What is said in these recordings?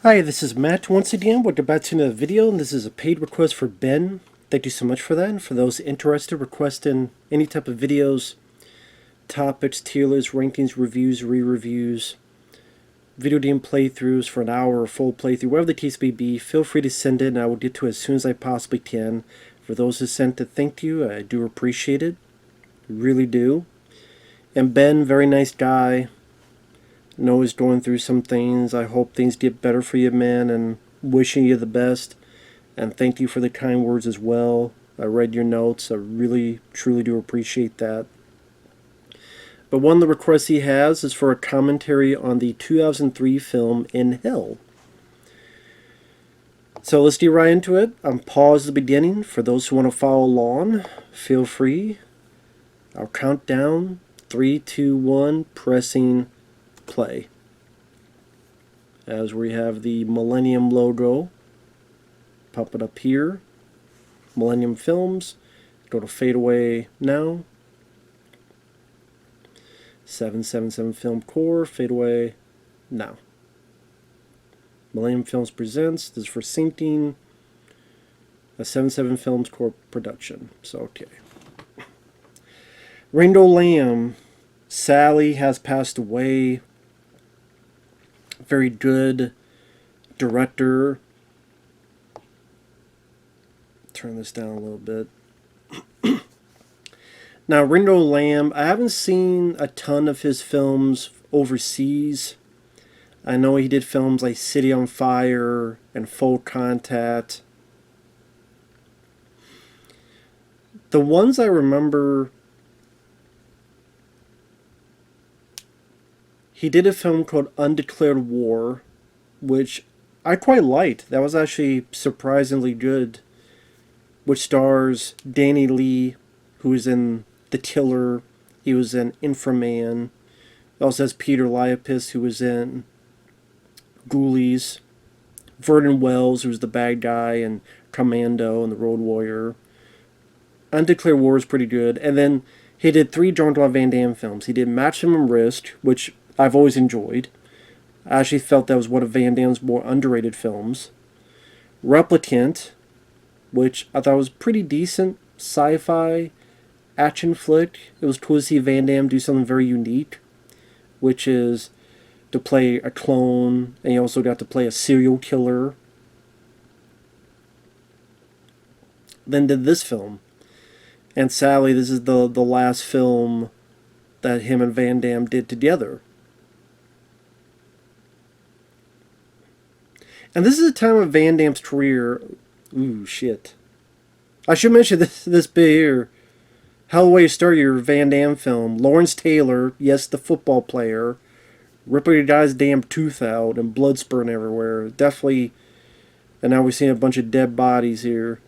Hi, this is Matt once again. Welcome back to another video, and this is a paid request for Ben. Thank you so much for that. And for those interested, requesting any type of videos, topics, tier lists, rankings, reviews, re-reviews, video game playthroughs for an hour or full playthrough, whatever the case may be, feel free to send it, and I will get to it as soon as I possibly can. For those who sent it, thank you. I do appreciate it. Really do. And Ben, very nice guy. Know he's going through some things. I hope things get better for you, man, and wishing you the best. And thank you for the kind words as well. I read your notes. I really, truly do appreciate that. But one of the requests he has is for a commentary on the 2003 film In Hell. So let's get right into it. I'm paused at the beginning. For those who want to follow along, feel free. I'll count down. 3, 2, 1, pressing play. As we have the Millennium logo, pop it up here, Millennium Films, go to fade away now, 777 Film Core, fade away now. Millennium Films presents, this is for syncing, a 77 Films Core production. So, okay. Rainbow Lamb, Sally has passed away. Very good director. Turn this down a little bit. Now, Ringo Lamb, I haven't seen a ton of his films overseas. I know he did films like City on Fire and Full Contact. The ones I remember, he did a film called Undeclared War, which I quite liked. That was actually surprisingly good, which stars Danny Lee, who is in The Killer. He was in Inframan. It also has Peter Liapis, who was in Ghoulies. Vernon Wells, who was the bad guy in Commando and The Road Warrior. Undeclared War is pretty good. And then he did 3 Jean-Claude Van Damme films. He did Maximum Risk, which I've always enjoyed. I actually felt that was one of Van Damme's more underrated films. Replicant, which I thought was pretty decent sci-fi action flick. It was cool to see Van Damme do something very unique, which is to play a clone, and he also got to play a serial killer. Then did this film. And sadly, this is the last film that him and Van Damme did together. And this is a time of Van Damme's career. Ooh, shit. I should mention this bit here. How the way you start your Van Damme film. Lawrence Taylor, yes, the football player, ripping a guy's damn tooth out and blood spurting everywhere. Definitely. And now we're seeing a bunch of dead bodies here.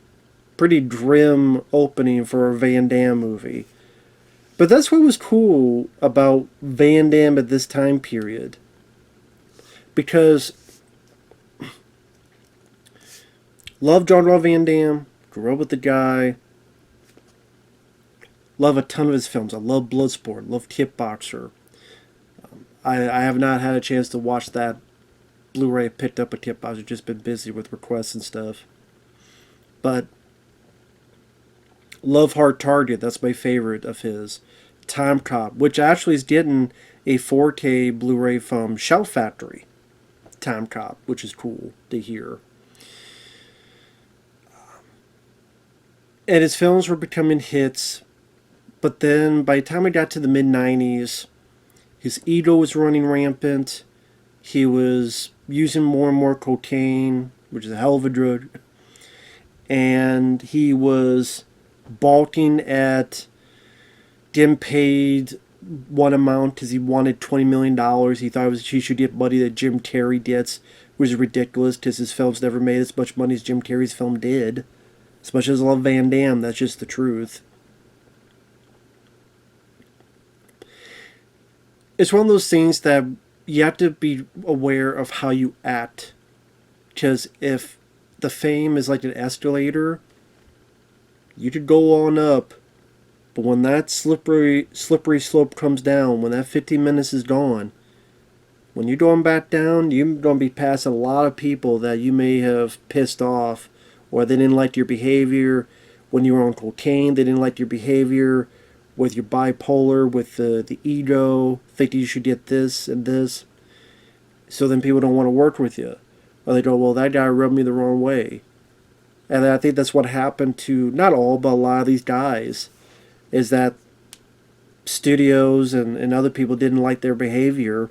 Pretty grim opening for a Van Damme movie. But that's what was cool about Van Damme at this time period. Because love Jean-Claude Van Damme, grew up with the guy, love a ton of his films. I love Bloodsport, love Kickboxer. I have not had a chance to watch that Blu-ray. Picked up a Kickboxer, just been busy with requests and stuff. But Love Hard Target, that's my favorite of his. Time Cop, which actually is getting a 4K Blu-ray from Shout Factory. Time Cop, which is cool to hear. And his films were becoming hits, but then by the time I got to the mid-90s, his ego was running rampant. He was using more and more cocaine, which is a hell of a drug. And he was balking at getting paid one amount because he wanted $20 million. He thought he should get money that Jim Carrey gets, which is ridiculous because his films never made as much money as Jim Carrey's film did. As much as I love Van Damme, that's just the truth. It's one of those things that you have to be aware of how you act. Because if the fame is like an escalator, you could go on up. But when that slippery slope comes down, when that 15 minutes is gone, When you're going back down, you're going to be passing a lot of people that you may have pissed off, or they didn't like your behavior when you were on cocaine. They didn't like your behavior with your bipolar, with the ego, think you should get this and this. So then people don't want to work with you. Or they go, well, that guy rubbed me the wrong way. And I think that's what happened to, not all, but a lot of these guys, is that studios and other people didn't like their behavior.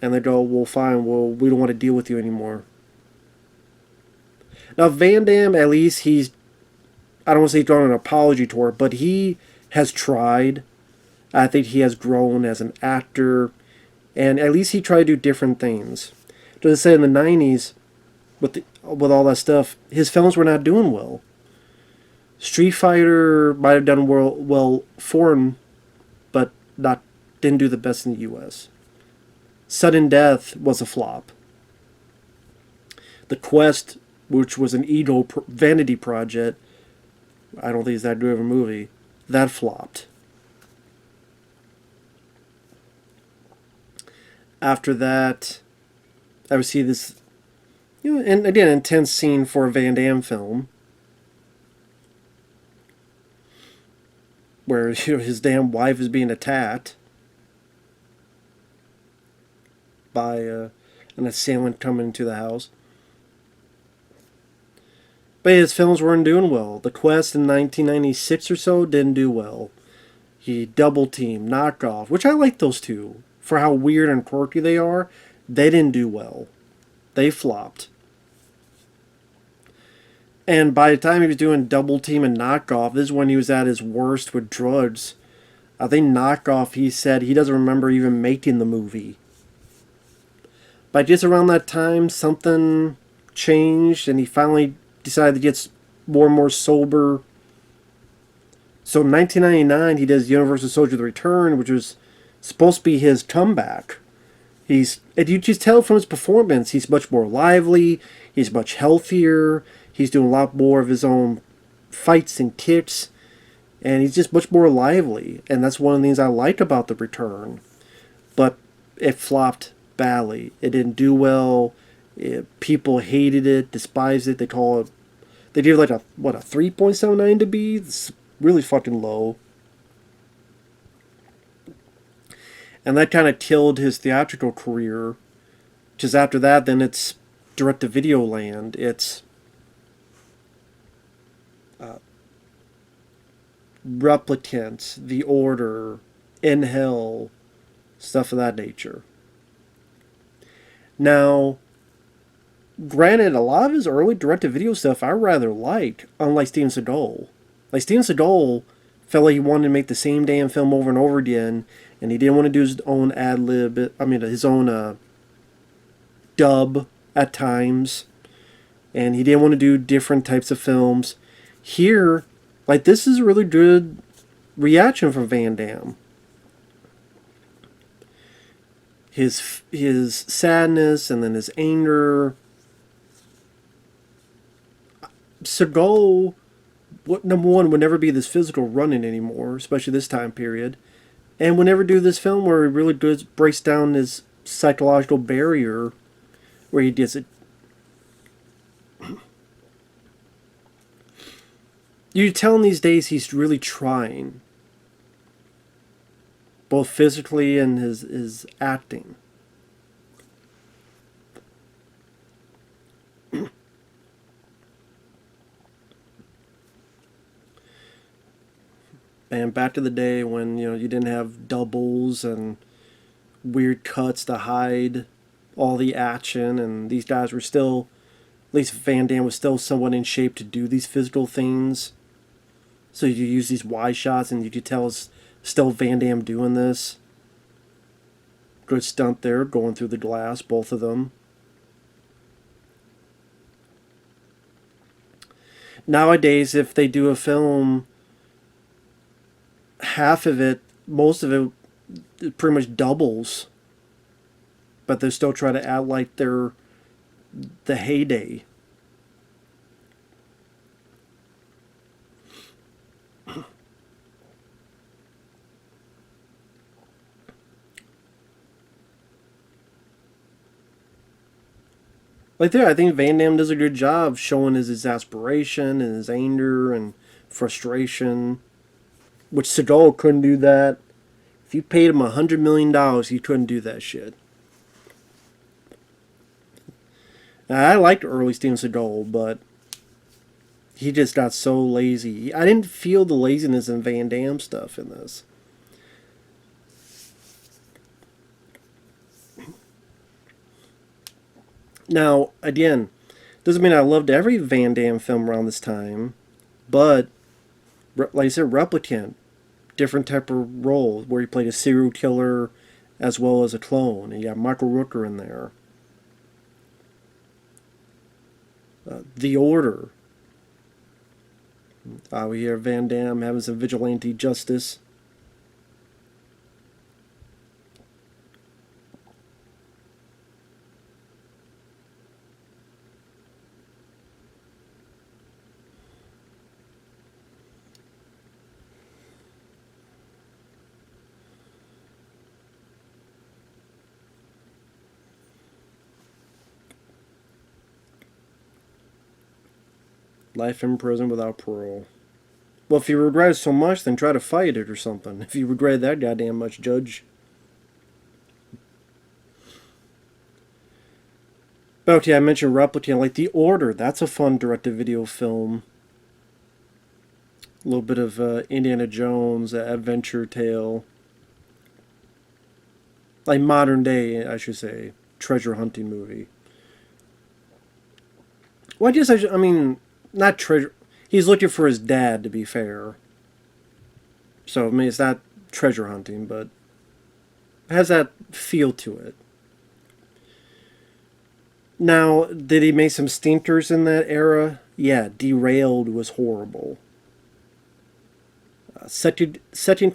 And they go, well, fine, well, we don't want to deal with you anymore. Now, Van Damme, at least I don't want to say he's drawn an apology tour, but he has tried. I think he has grown as an actor, and at least he tried to do different things. Just say in the 90s, with all that stuff, his films were not doing well. Street Fighter might have done well foreign, but didn't do the best in the U.S. Sudden Death was a flop. The Quest, which was an ego vanity project, I don't think it's that good of a movie, that flopped. After that, I would see this, and again, intense scene for a Van Damme film, where his damn wife is being attacked by an assailant coming into the house. But his films weren't doing well. The Quest in 1996 or so didn't do well. He Double Team, Knockoff, which I like those two. For how weird and quirky they are, they didn't do well. They flopped. And by the time he was doing Double Team and Knockoff, this is when he was at his worst with drugs. I think Knockoff, he said he doesn't remember even making the movie. But just around that time, something changed, and he finally decided to get more and more sober. So in 1999, he does Universal Soldier: The Return, which was supposed to be his comeback. And you just tell from his performance, he's much more lively, he's much healthier, he's doing a lot more of his own fights and kicks, and he's just much more lively. And that's one of the things I like about The Return. But it flopped badly. It didn't do well. People hated it, despised it. They give it like a 3.79 to be? It's really fucking low. And that kind of killed his theatrical career. Because after that, then it's direct-to-video land. It's Replicant, The Order, In Hell, stuff of that nature. Now, granted, a lot of his early direct-to-video stuff I rather liked, unlike Steven Seagal. Like, Steven Seagal felt like he wanted to make the same damn film over and over again, and he didn't want to do his own his own dub at times, and he didn't want to do different types of films. Here, like, this is a really good reaction from Van Damme. His sadness and then his anger. Seagal, number one, would never be this physical running anymore, especially this time period, and would never do this film where he really breaks down his psychological barrier, where he does it. You tell him these days he's really trying, both physically and his acting. And back to the day when, you didn't have doubles and weird cuts to hide all the action, and these guys were still, at least Van Damme was still somewhat in shape to do these physical things. So you use these wide shots and you could tell it's still Van Damme doing this. Good stunt there, going through the glass, both of them. Nowadays, if they do a film, half of it, most of it pretty much doubles, but they still try to act like they're the heyday. Like there, I think Van Damme does a good job showing his exasperation and his anger and frustration, which Seagal couldn't do that. If you paid him $100 million, he couldn't do that shit. Now, I liked early Steven Seagal, but he just got so lazy. I didn't feel the laziness in Van Damme stuff in this. Now, again, doesn't mean I loved every Van Damme film around this time, but like I said, Replicant, different type of role where he played a serial killer as well as a clone. And you got Michael Rooker in there. The Order. We hear Van Damme having some vigilante justice. Life in prison without parole. Well, if you regret it so much, then try to fight it or something. If you regret that goddamn much, Judge. But okay, I mentioned Replicant, like The Order. That's a fun direct-to-video film. A little bit of Indiana Jones, adventure tale. Like modern day, I should say, treasure hunting movie. Well, I mean, not treasure. He's looking for his dad, to be fair. So, I mean, it's not treasure hunting, but it has that feel to it. Now, did he make some stinkers in that era? Yeah, Derailed was horrible. Second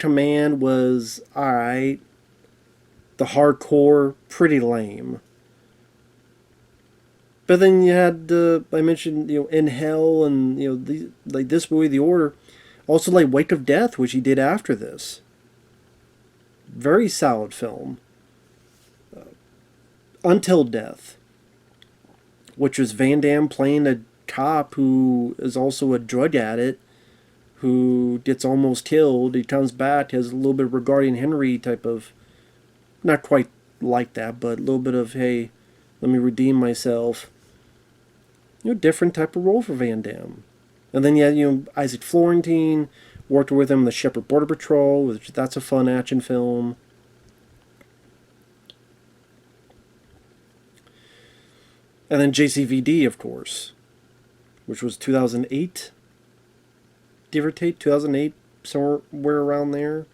Command was alright. The Hardcore, pretty lame. But then you had I mentioned In Hell and like this movie The Order, also like Wake of Death, which he did after this. Very solid film. Until Death, which was Van Damme playing a cop who is also a drug addict who gets almost killed. He comes back, has a little bit of Regarding Henry type of, not quite like that, but a little bit of, hey, let me redeem myself. Different type of role for Van Damme. And then you had, Isaac Florentine, worked with him in the Shepherd Border Patrol, which that's a fun action film. And then JCVD, of course, which was 2008, give or take, 2008, somewhere around there.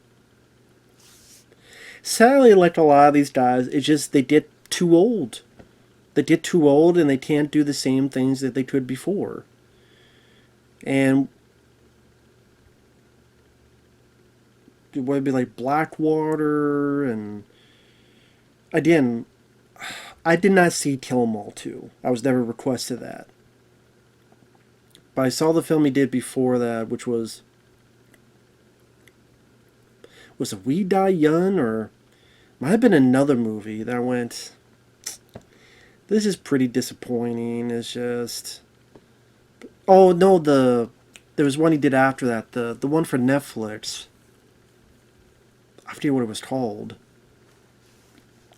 Sadly, like a lot of these guys, it's just they get too old. They get too old and they can't do the same things that they could before. And it would be like Blackwater, and again, I did not see Kill 'Em All 2. I was never requested that. But I saw the film he did before that, which was it We Die Young, or might have been another movie that I went, this is pretty disappointing. It's just, oh no, there was one he did after that, the one for Netflix. I forget what it was called.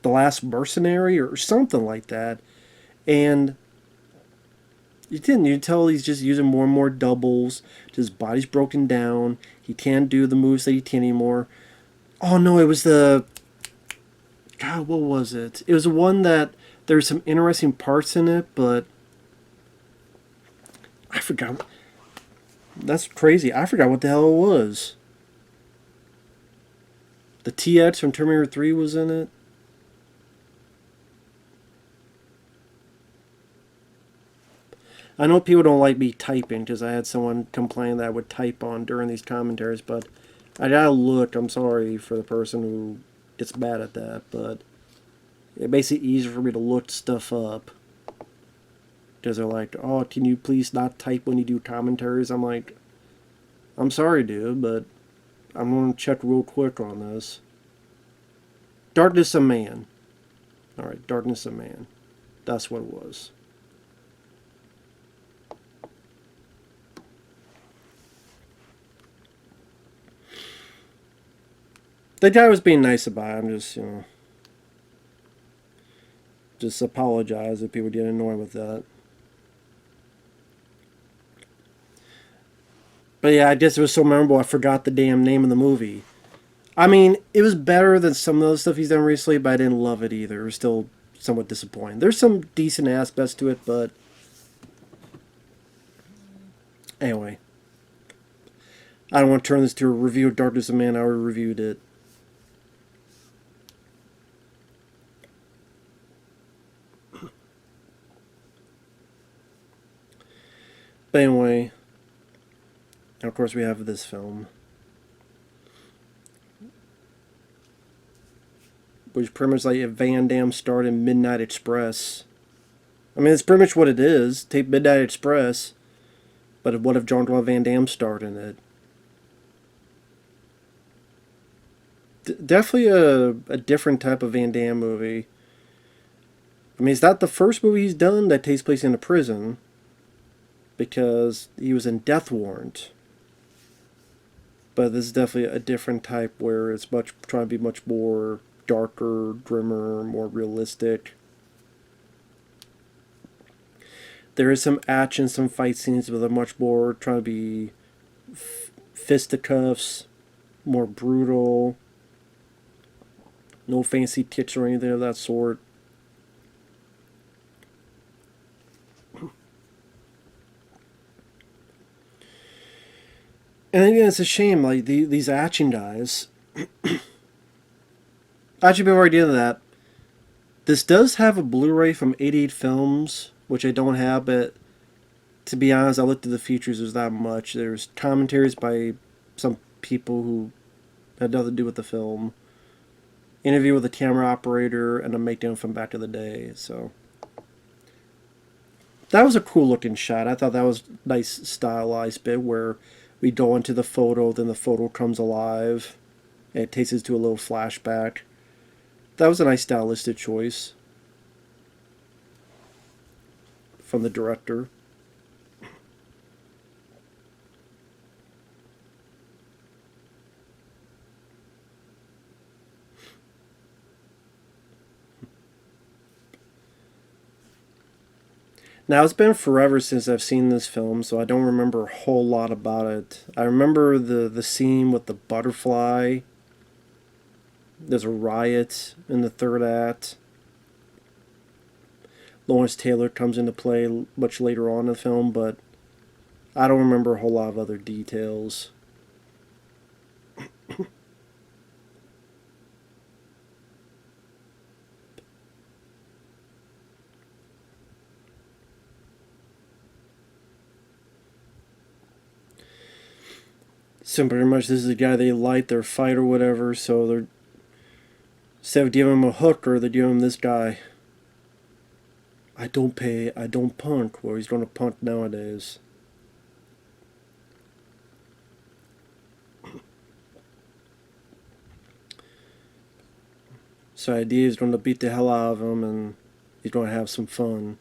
The Last Mercenary or something like that. And you can tell he's just using more and more doubles. His body's broken down. He can't do the moves that he can anymore. Oh no, it was God, what was it? It was one that there's some interesting parts in it, but I forgot. That's crazy. I forgot what the hell it was. The TX from Terminator 3 was in it. I know people don't like me typing because I had someone complain that I would type on during these commentaries, but I gotta look. I'm sorry for the person who gets bad at that, but it makes it easier for me to look stuff up. Because they're like, oh, can you please not type when you do commentaries? I'm like, I'm sorry, dude, but I'm going to check real quick on this. Darkness of Man. Alright, Darkness of Man. That's what it was. The guy was being nice about it. I'm just, just apologize if people get annoyed with that. But yeah, I guess it was so memorable I forgot the damn name of the movie. I mean, it was better than some of the stuff he's done recently, but I didn't love it either. It was still somewhat disappointing. There's some decent aspects to it, but anyway. I don't want to turn this to a review of Darkness of Man. I already reviewed it. But anyway, and of course we have this film, which pretty much like if Van Damme starred in Midnight Express. I mean, it's pretty much what it is. Take Midnight Express, but what if Jean-Claude Van Damme starred in it? Definitely a different type of Van Damme movie. I mean, it's not the first movie he's done that takes place in a prison, because he was in Death Warrant. But this is definitely a different type where it's much trying to be much more darker, grimmer, more realistic. There is some action, some fight scenes, but they're much more trying to be fisticuffs, more brutal. No fancy kicks or anything of that sort. And again, it's a shame, like these action guys. Actually, before I get into that, this does have a Blu-ray from 88 Films, which I don't have, but to be honest, I looked at the features, there's not much. There's commentaries by some people who had nothing to do with the film, interview with a camera operator, and a makedown from back in the day, so. That was a cool looking shot. I thought that was a nice stylized bit where we go into the photo, then the photo comes alive, and it takes us to a little flashback. That was a nice stylistic choice from the director. Now, it's been forever since I've seen this film, so I don't remember a whole lot about it. I remember the scene with the butterfly. There's a riot in the third act. Lawrence Taylor comes into play much later on in the film, but I don't remember a whole lot of other details. So pretty much this is the guy they like, their fight or whatever, so they're instead of giving him a hooker, they give him this guy. I don't pay, I don't punk. Well, he's gonna punk nowadays. So the idea is gonna beat the hell out of him and he's gonna have some fun.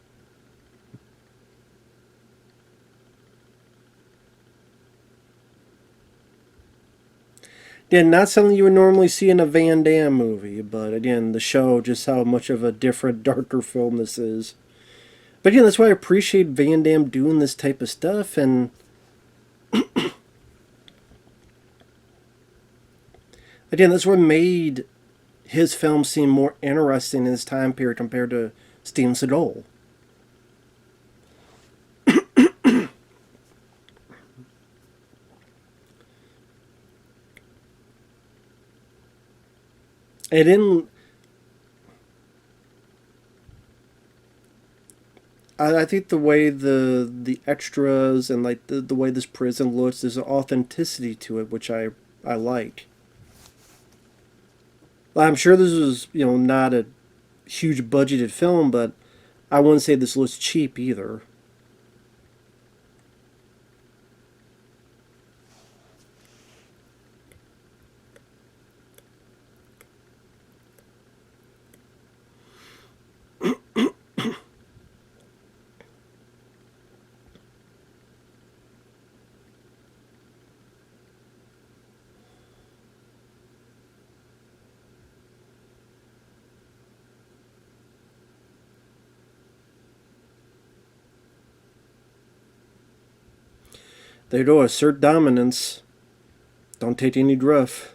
Again, not something you would normally see in a Van Damme movie, but again, the show just how much of a different, darker film this is. But again, that's why I appreciate Van Damme doing this type of stuff, and again, that's what made his film seem more interesting in his time period compared to Steven Seagal. It didn't. I think the way the extras and like the way this prison looks, there's an authenticity to it, which I like. I'm sure this was not a huge budgeted film, but I wouldn't say this looks cheap either. They do assert dominance. Don't take any drift.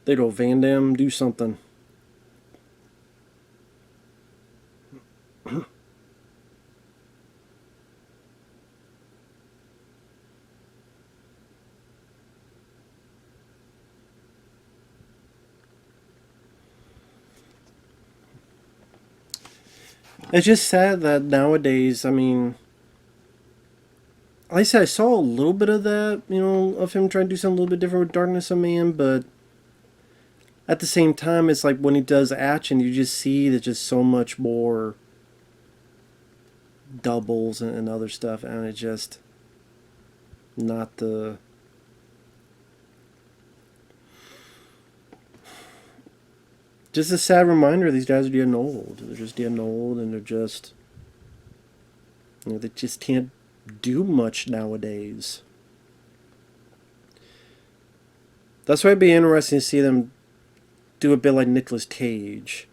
They do Van Damme do something. It's just sad that nowadays, I mean, like I said, I saw a little bit of that, of him trying to do something a little bit different with Darkness of Man, but at the same time, it's like when he does action, you just see there's just so much more doubles and other stuff, and it's just not the. Just a sad reminder these guys are getting old. They're just getting old, and they're just. They just can't do much nowadays. That's why it'd be interesting to see them do a bit like Nicolas Cage.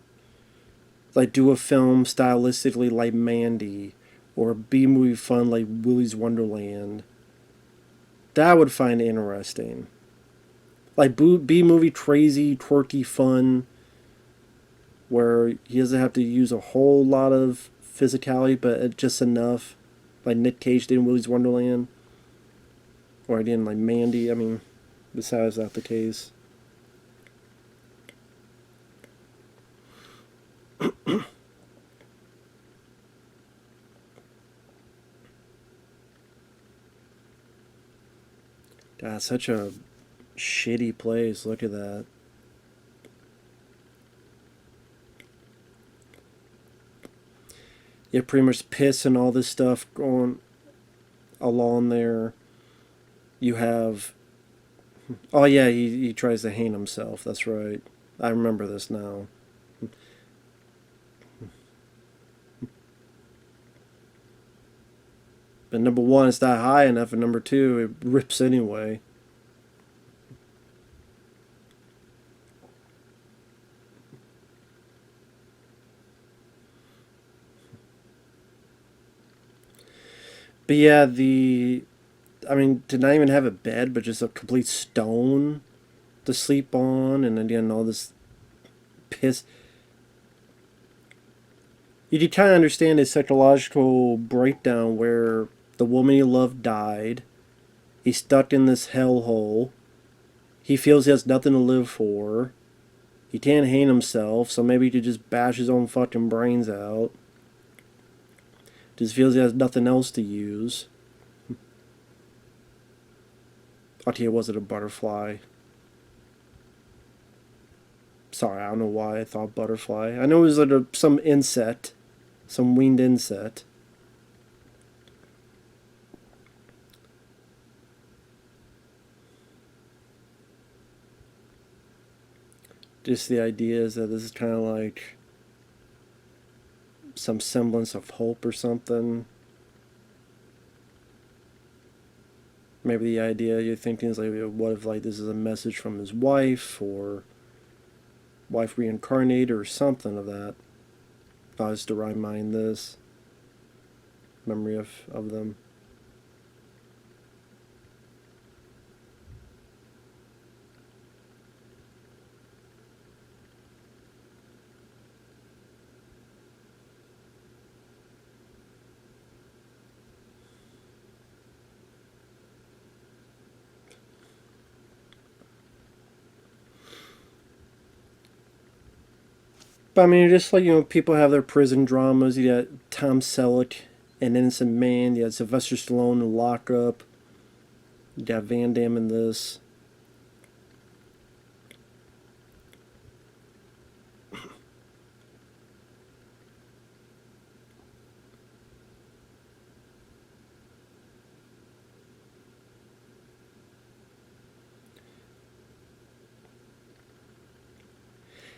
Like do a film stylistically like Mandy, or a B-movie fun like Willy's Wonderland. That I would find interesting. Like B-movie crazy, quirky fun, where he doesn't have to use a whole lot of physicality, but just enough. Like Nick Cage did in Willy's Wonderland. Or I did in like Mandy. I mean, besides that the case. God, such a shitty place. Look at that. You have pretty much piss and all this stuff going along there. You have. Oh, yeah, he tries to hang himself. That's right. I remember this now. But number one, it's not high enough, and number two, it rips anyway. But yeah, I mean, to not even have a bed, but just a complete stone to sleep on, and again, all this piss. You can kind of understand his psychological breakdown where the woman he loved died. He's stuck in this hellhole. He feels he has nothing to live for. He can't hang himself, so maybe he could just bash his own fucking brains out. Just feels he has nothing else to use. Okay, was it a butterfly? Sorry, I don't know why I thought butterfly. I know it was like some insect. Some winged insect. Just the idea is that this is kind of like some semblance of hope or something. Maybe the idea you're thinking is like, what if like this is a message from his wife, or wife reincarnated, or something of that. Just to remind this memory of them. But I mean, just like, people have their prison dramas. You got Tom Selleck, An Innocent Man. You got Sylvester Stallone in Lock Up. You got Van Damme in this.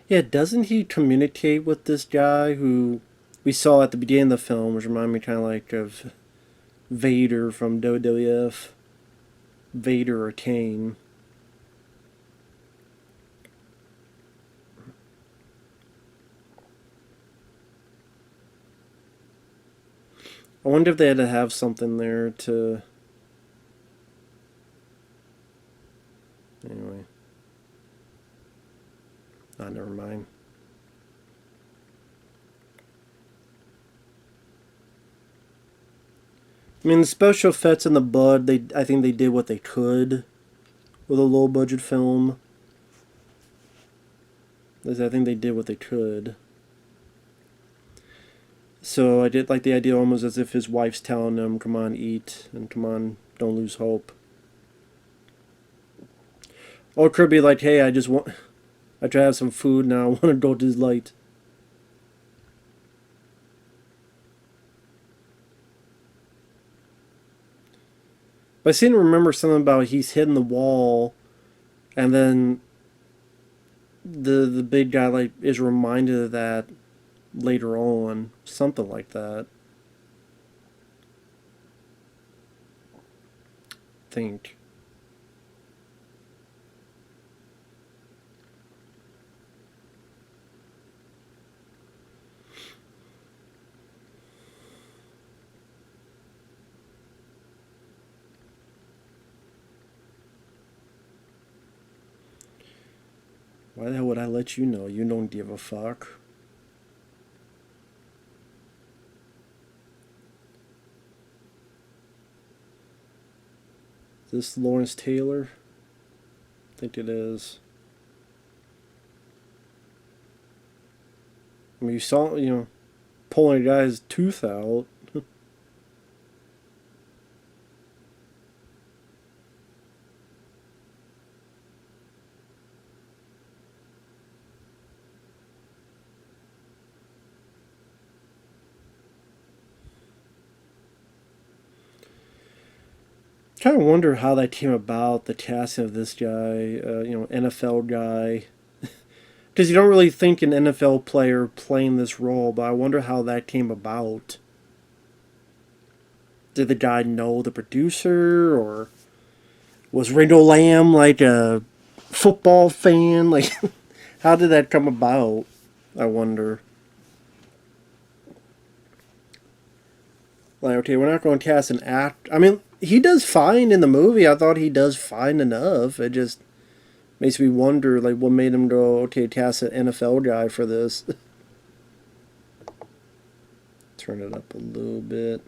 Yeah, doesn't he communicate with this guy who we saw at the beginning of the film, which reminded me kind of like of Vader from WWF? Vader or Kane. wonder if they had to have something there to. Anyway. Ah, never mind. I mean, the special effects in the Bud, I think they did what they could with a low budget film. I think they did what they could. So I did like the idea almost as if his wife's telling him, "Come on, eat, and come on, don't lose hope." Or it could be like, "Hey, I try to have some food now. I want to go to this light." But I seem to remember something about he's hitting the wall, and then the big guy like is reminded of that later on, something like that. I think. Why the hell would I let you know? You don't give a fuck. Is this Lawrence Taylor? I think it is. I mean, you saw, pulling a guy's tooth out. Kind of wonder how that came about, the casting of this guy, NFL guy. Because you don't really think an NFL player playing this role, but I wonder how that came about. Did the guy know the producer, or was Ringo Lamb like a football fan? Like, how did that come about? I wonder. Like, okay, we're not going to cast an act. I mean, he does fine in the movie. I thought he does fine enough. It just makes me wonder, like, what made him go, okay, cast an NFL guy for this. Turn it up a little bit.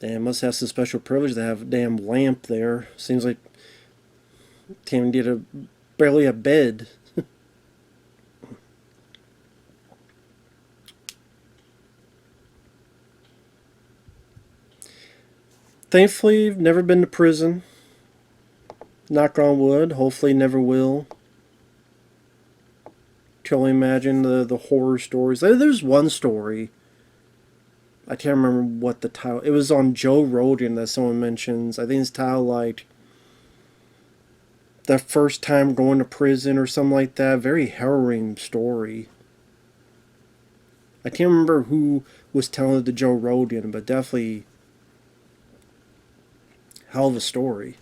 Damn, must have some special privilege to have a damn lamp there. Seems like can't even get barely a bed. Thankfully, never been to prison. Knock on wood. Hopefully, never will. Can only imagine the horror stories. There's one story. I can't remember what the title. It was on Joe Rogan that someone mentions. I think it's titled like the first time going to prison or something like that. Very harrowing story. I can't remember who was telling it to Joe Rogan, but definitely hell of a story.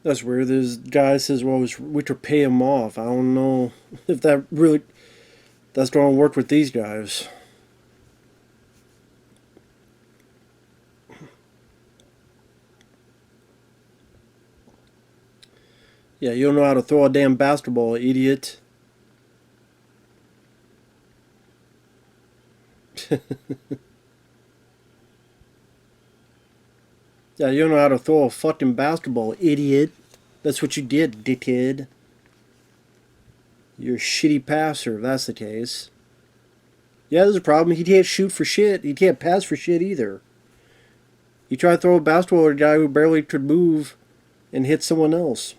That's weird. This guy says, "Well, we could pay him off." I don't know if that's going to work with these guys. Yeah, you don't know how to throw a damn basketball, idiot. Yeah, you don't know how to throw a fucking basketball, idiot. That's what you did, dickhead. You're a shitty passer, if that's the case. Yeah, there's a problem. He can't shoot for shit. He can't pass for shit either. You try to throw a basketball at a guy who barely could move and hit someone else.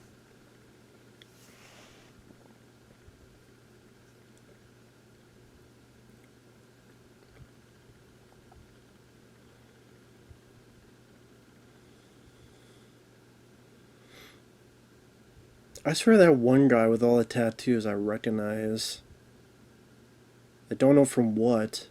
I swear that one guy with all the tattoos I recognize. I don't know from what.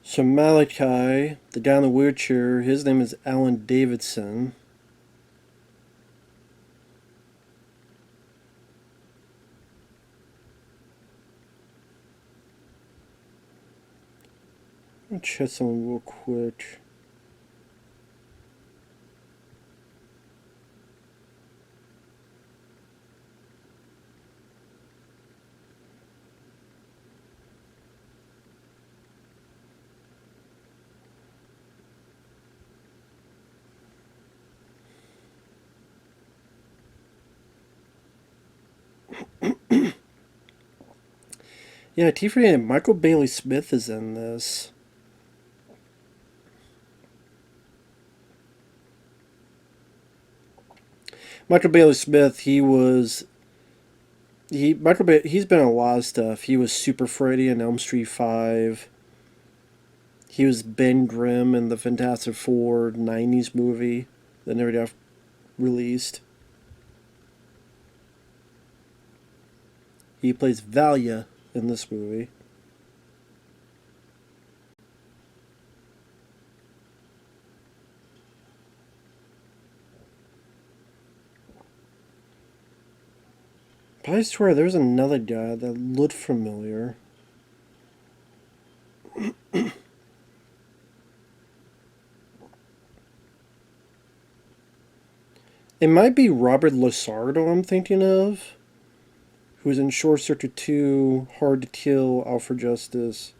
So Malachi, the guy in the wheelchair, his name is Alan Davidson. Let me check something real quick. Yeah, Tiffany Michael Bailey Smith is in this. Michael Bailey Smith, he's been in a lot of stuff. He was Super Freddy in Elm Street 5. He was Ben Grimm in the Fantastic Four '90s movie that never got released. He plays Valia in this movie. But I swear there's another guy that looked familiar. It might be Robert Lasardo I'm thinking of, who's in Short Circuit 2, Hard to Kill, Out for Justice.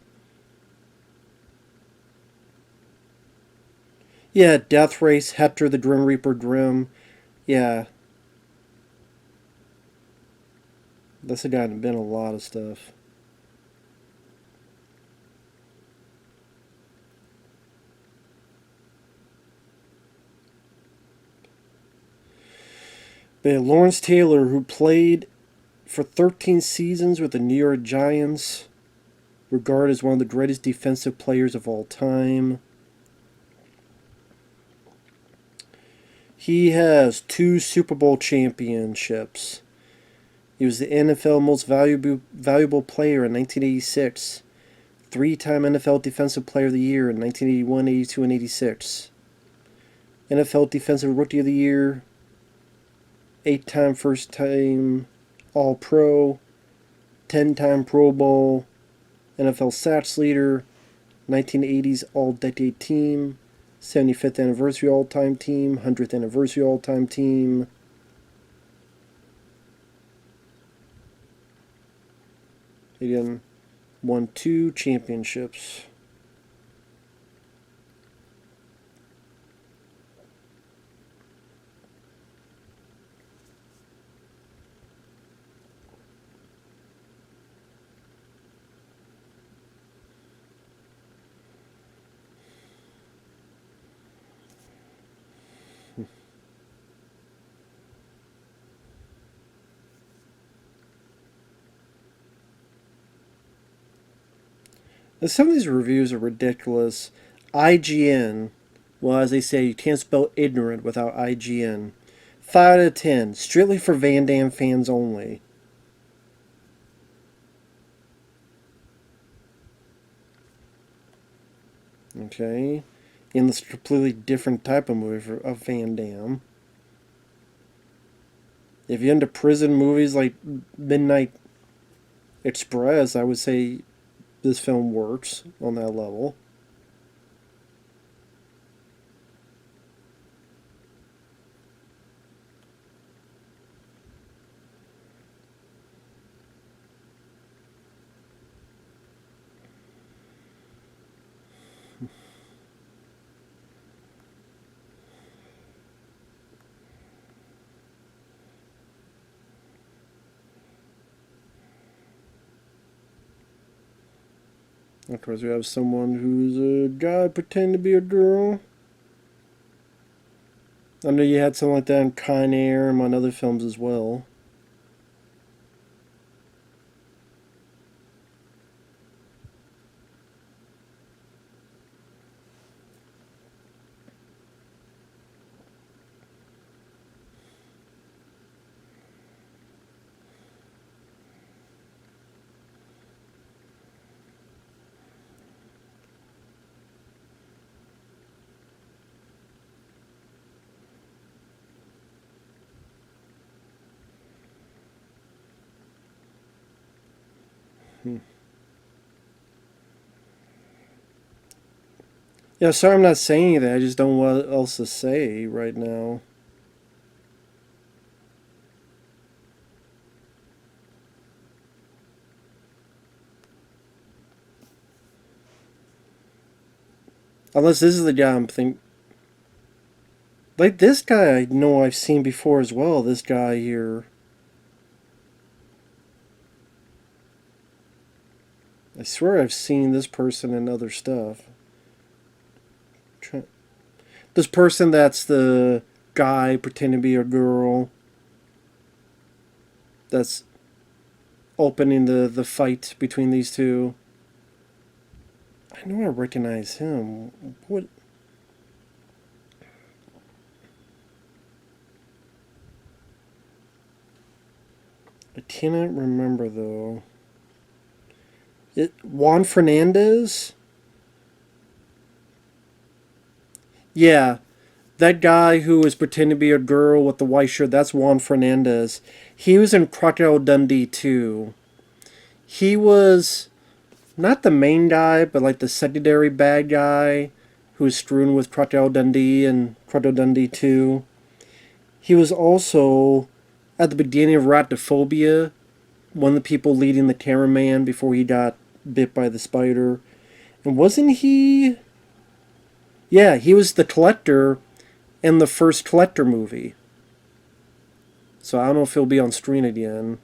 Yeah, Death Race, Hector the Grim Reaper Grimm. Yeah, that's a guy that's been in a lot of stuff. But yeah, Lawrence Taylor, who played for 13 seasons with the New York Giants, regarded as one of the greatest defensive players of all time. He has 2 Super Bowl championships. He was the NFL Most Valuable Player in 1986, 3-time NFL Defensive Player of the Year in 1981, 82, and 86, NFL Defensive Rookie of the Year, 8-time first-time All-Pro, 10-time Pro Bowl, NFL Sacks Leader, 1980s All-Decade Team, 75th Anniversary All-Time Team, 100th Anniversary All-Time Team. Again, won 2 championships. Some of these reviews are ridiculous. IGN, well, as they say, you can't spell ignorant without IGN. 5 out of 10, strictly for Van Damme fans only. Okay, in this completely different type of movie of Van Damme. If you're into prison movies like Midnight Express, I would say this film works on that level. Of course, we have someone who's a guy pretending to be a girl. I know you had something like that in Con Air and on other films as well. Hmm. Yeah, sorry I'm not saying that. I just don't know what else to say right now. Unless this is the guy I'm thinking. Like this guy I know I've seen before as well. This guy here. I swear I've seen this person in other stuff. This person that's the guy pretending to be a girl. That's opening the fight between these two. I know I recognize him. What? I cannot remember though. Juan Fernandez? Yeah, that guy who was pretending to be a girl with the white shirt, that's Juan Fernandez. He was in Crocodile Dundee too. He was not the main guy, but like the secondary bad guy who was strewn with Crocodile Dundee and Crocodile Dundee 2. He was also at the beginning of Ratophobia, one of the people leading the cameraman before he got bit by the spider. And wasn't he? Yeah, he was the collector in the first collector movie. So I don't know if he'll be on screen again.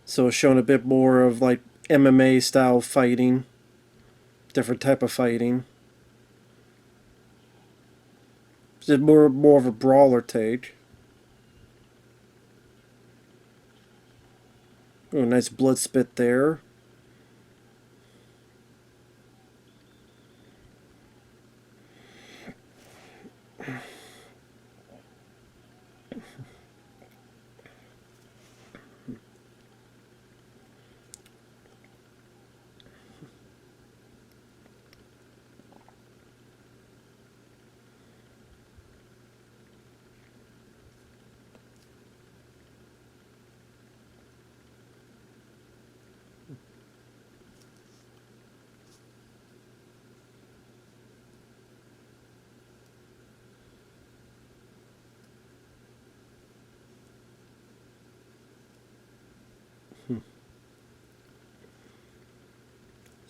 So it's showing a bit more of like MMA style fighting, different type of fighting. Just more of a brawler take. Oh, nice blood spit there.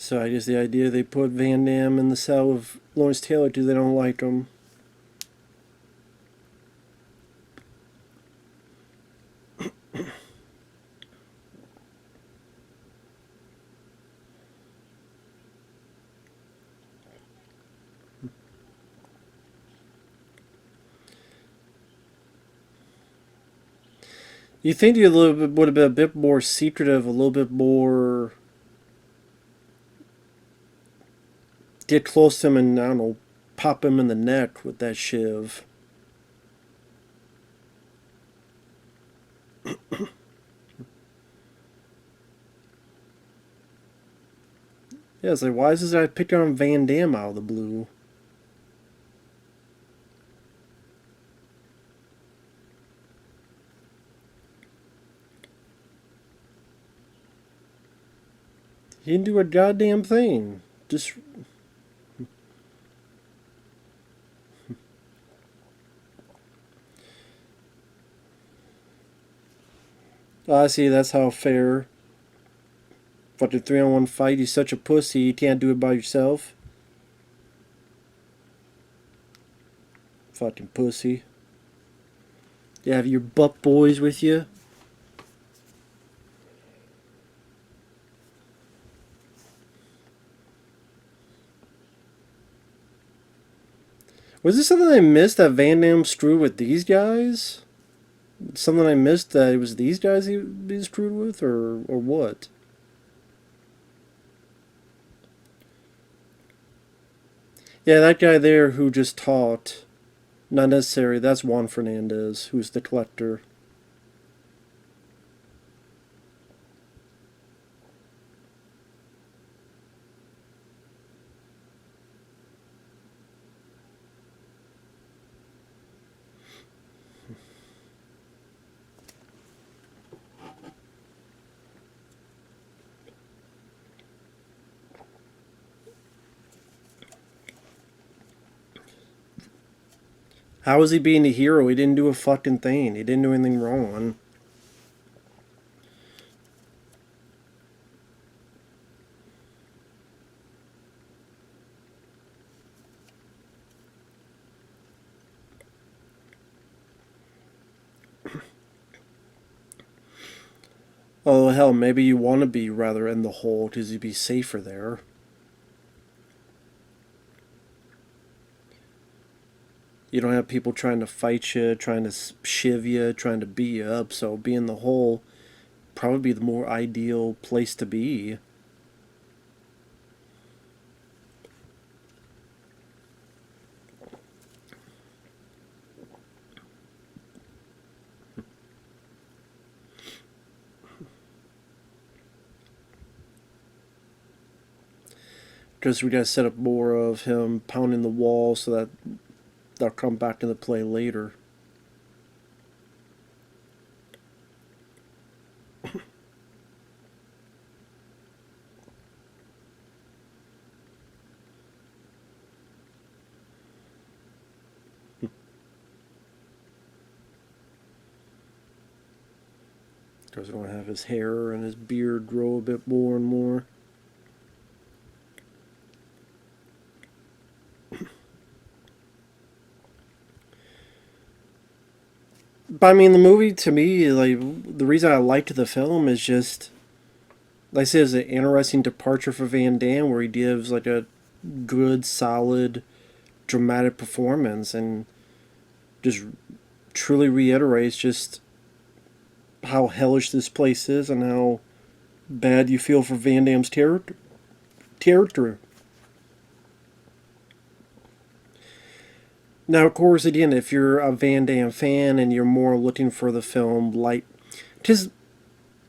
So I guess the idea they put Van Damme in the cell with Lawrence Taylor because they don't like him. You think you would have been a bit more secretive, a little bit more get close to him and I don't know, pop him in the neck with that shiv. Yeah, it's like why is this guy picking on Van Damme out of the blue? He didn't do a goddamn thing. Just I see. That's how fair. Fucking 3-on-1 fight. You're such a pussy. You can't do it by yourself. Fucking pussy. You have your butt boys with you. Was this something I missed that Van Damme screwed with these guys? Something I missed that it was these guys he screwed with, or what? Yeah, that guy there who just talked. Not necessary. That's Juan Fernandez, who's the collector. How is he being a hero? He didn't do a fucking thing. He didn't do anything wrong. Oh, hell, maybe you want to be rather in the hole because you'd be safer there. You don't have people trying to fight you, trying to shiv you, trying to beat you up, so be in the hole probably be the more ideal place to be. Because we gotta set up more of him pounding the wall so that they'll come back into play later. Because we're gonna have his hair and his beard grow a bit more and more. But I mean, the movie to me, like the reason I liked the film is just, like I said, it's an interesting departure for Van Damme, where he gives like a good, solid, dramatic performance, and just truly reiterates just how hellish this place is and how bad you feel for Van Damme's character. Now, of course, again, if you're a Van Damme fan and you're more looking for the film, like, because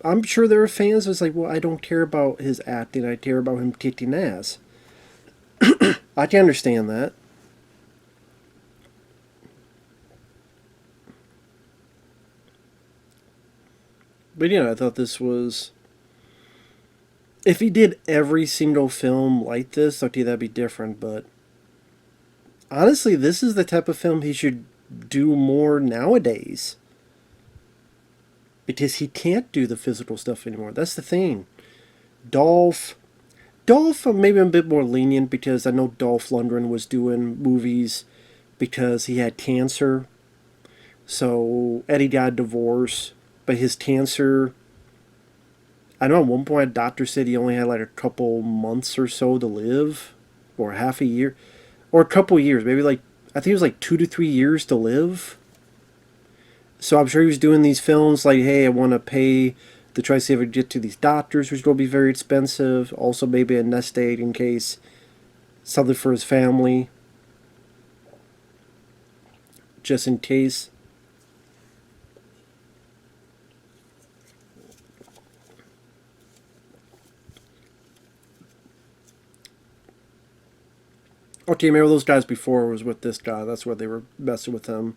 I'm sure there are fans that's like, well, I don't care about his acting, I care about him kicking ass. I can understand that. But, I thought this was. If he did every single film like this, okay, that'd be different, but honestly, this is the type of film he should do more nowadays. Because he can't do the physical stuff anymore. That's the thing. Dolph. Dolph, maybe I'm a bit more lenient because I know Dolph Lundgren was doing movies because he had cancer. So Eddie got a divorce, but his cancer. I know at one point a doctor said he only had like a couple months or so to live, or half a year, or a couple years, maybe like I think it was like 2 to 3 years to live. So I'm sure he was doing these films like, hey, I want to pay to try to see if I can get to these doctors, which will be very expensive. Also, maybe a nest egg in case something for his family, just in case. Okay, remember those guys before was with this guy. That's where they were messing with him.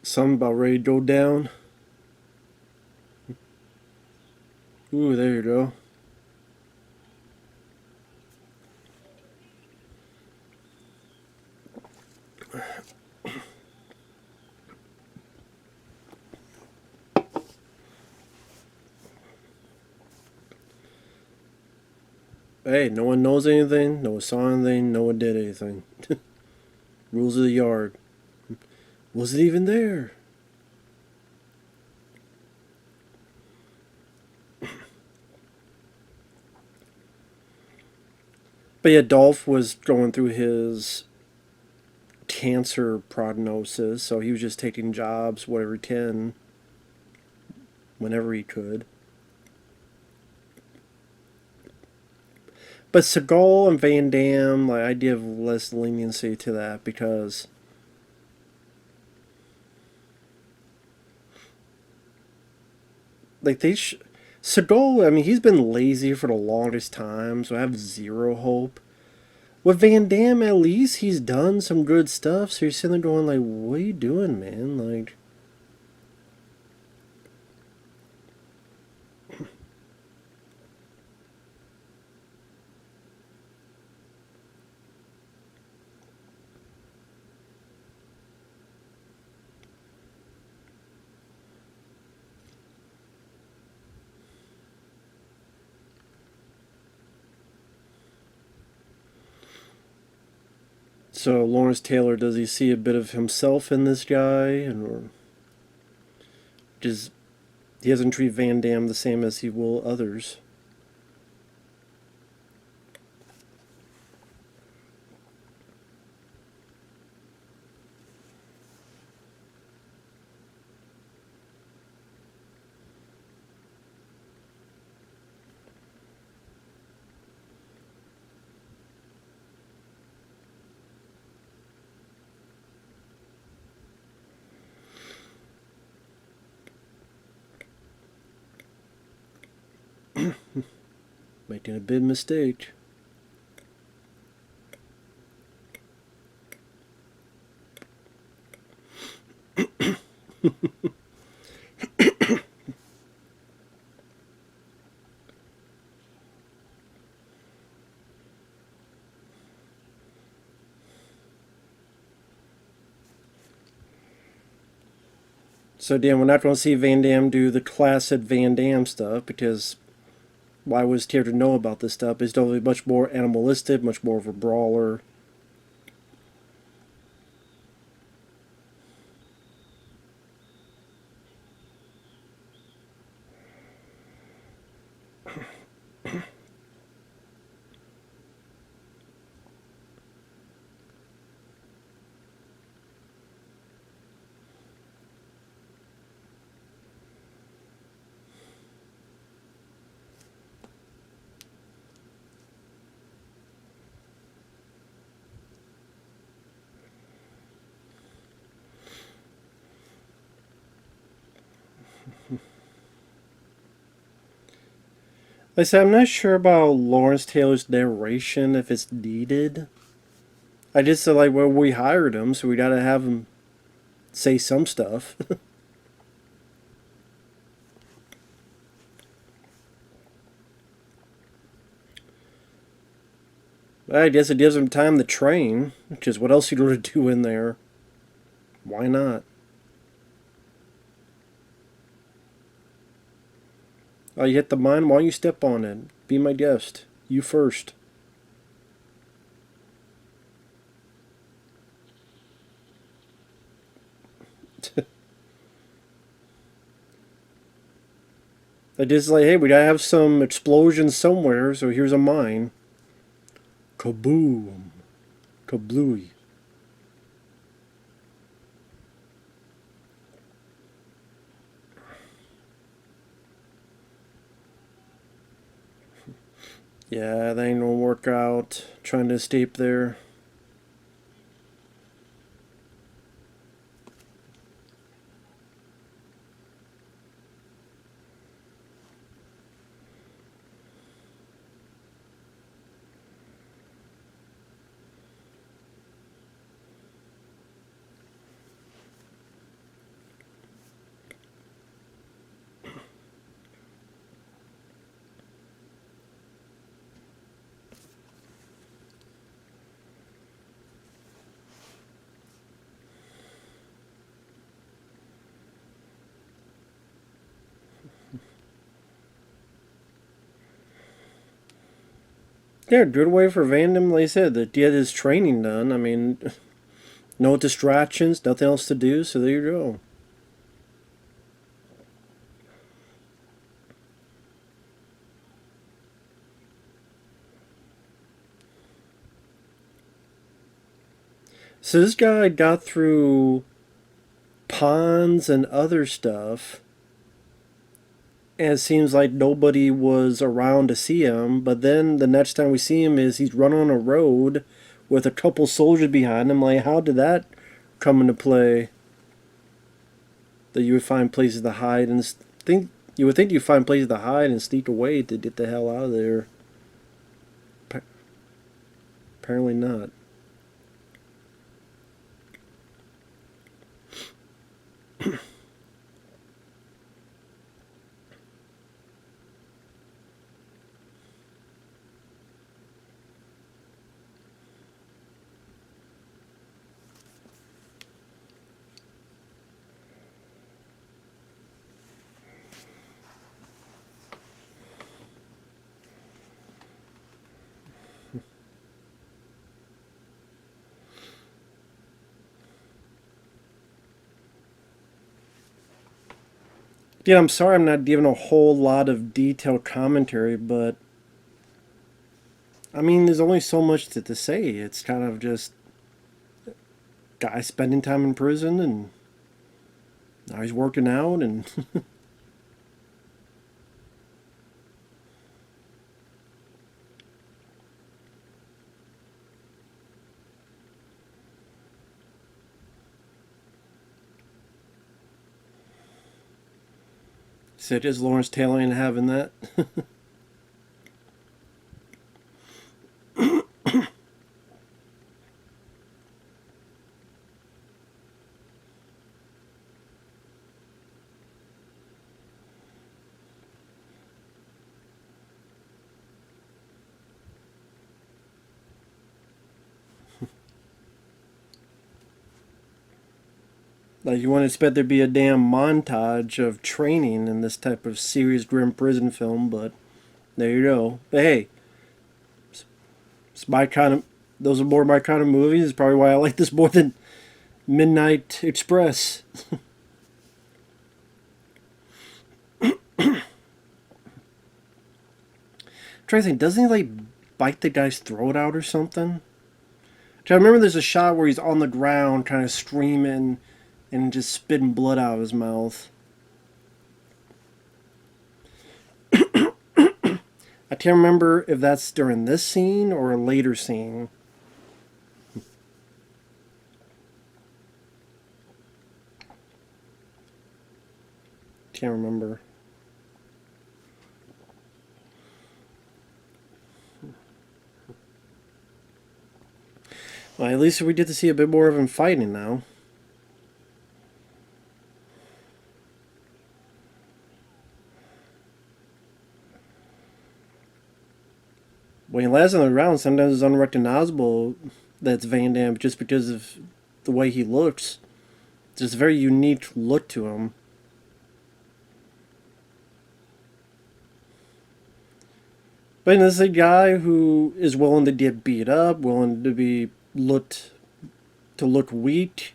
Something about ready to go down. Ooh, there you go. Hey, no one knows anything, no one saw anything, no one did anything. Rules of the yard. Was it even there? But yeah, Dolph was going through his cancer prognosis, so he was just taking jobs whatever he can, whenever he could. But Seagal and Van Damme, like I give less leniency to that because like Seagal, I mean, he's been lazy for the longest time, so I have zero hope. With Van Damme, at least he's done some good stuff, so you're sitting there going like, what are you doing, man? Like, so Lawrence Taylor, does he see a bit of himself in this guy, and or just he doesn't treat Van Damme the same as he will others? Making a big mistake. So, Dan, we're not going to see Van Damme do the classic Van Damme stuff because why was Taylor to know about this stuff? He's totally much more animalistic, much more of a brawler. Like I said, I'm not sure about Lawrence Taylor's narration if it's needed. I just said like, well, we hired him, so we got to have him say some stuff. I guess it gives him time to train, which is what else you going to do in there. Why not? Oh, you hit the mine. Why don't you step on it? Be my guest. You first. I just like, hey, we gotta have some explosions somewhere, so here's a mine. Kaboom. Kablooey. Yeah, that ain't gonna work out. Trying to escape there. Yeah, good way for Vandam, like I said, to get his training done. I mean, no distractions, nothing else to do, so there you go. So this guy got through ponds and other stuff, and it seems like nobody was around to see him. But then the next time we see him is he's running on a road with a couple soldiers behind him. Like, how did that come into play? That you would find places to hide and think you would think you'd find places to hide and sneak away to get the hell out of there. Apparently not. Yeah, I'm sorry I'm not giving a whole lot of detailed commentary, but I mean, there's only so much to say. It's kind of just guy spending time in prison, and now he's working out, and said is Lawrence Taylor ain't having that. Like, you wouldn't expect there to be a damn montage of training in this type of serious grim prison film, but there you go. But hey, it's my kind of. Those are more my kind of movies. It's probably why I like this more than Midnight Express. Try to think, doesn't he like bite the guy's throat out or something? I remember there's a shot where he's on the ground, kind of screaming and just spitting blood out of his mouth. I can't remember if that's during this scene or a later scene. Can't remember. Well, at least we get to see a bit more of him fighting now. When he lands on the ground, sometimes it's unrecognizable that's Van Damme just because of the way he looks. Just a very unique look to him. But this is a guy who is willing to get beat up, willing to be look weak.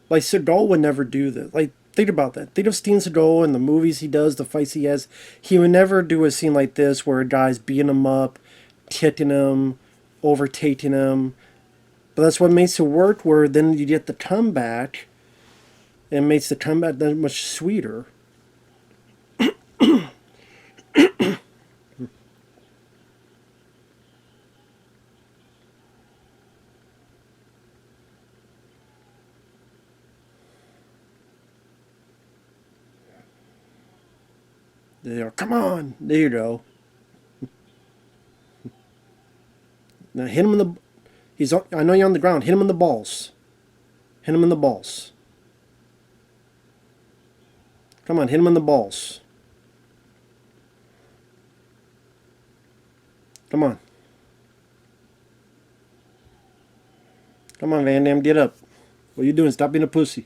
Like Seagal would never do this. Like think about that. Think of Steven Seagal and the movies he does, the fights he has. He would never do a scene like this where a guy's beating him up, kicking him, overtaking him. But that's what makes it work. Where then you get the comeback, and makes the comeback that much sweeter. There, come on, there you go. Now hit him in the. He's. I know you're on the ground. Hit him in the balls. Hit him in the balls. Come on, hit him in the balls. Come on. Come on, Van Damme, get up. What are you doing? Stop being a pussy.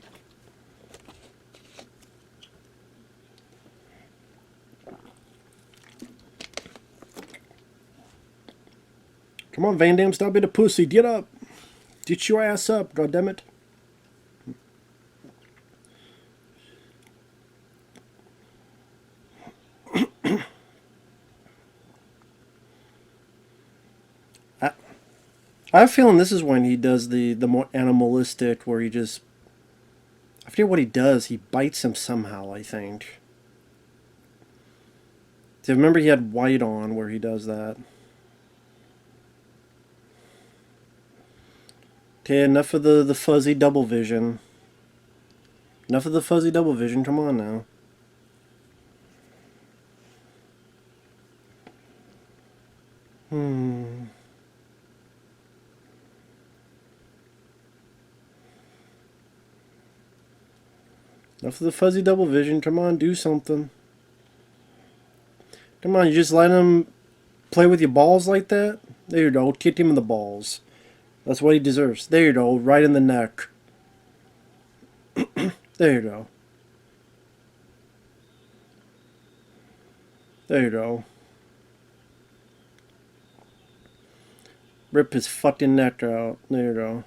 Come on, Van Damme, stop being a pussy. Get up. Get your ass up, goddammit. I, I have a feeling this is when he does the more animalistic, where he just... I forget what he does. He bites him somehow, I think. So remember he had white on where he does that. Okay, enough of the fuzzy double vision. Enough of the fuzzy double vision. Come on now. Enough of the fuzzy double vision. Come on, do something. Come on, you just let him play with your balls like that? There you go. Kick him in the balls. That's what he deserves. There you go. Right in the neck. There you go. There you go. Rip his fucking neck out. There you go.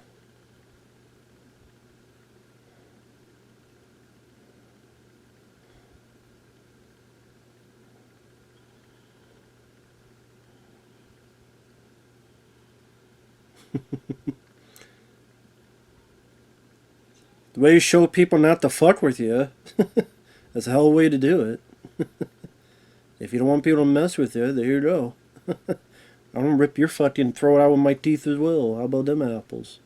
The way you show people not to fuck with you, that's a hell of a way to do it. If you don't want people to mess with you, there you go. I'm gonna rip your fucking throat out with my teeth as well. How about them apples?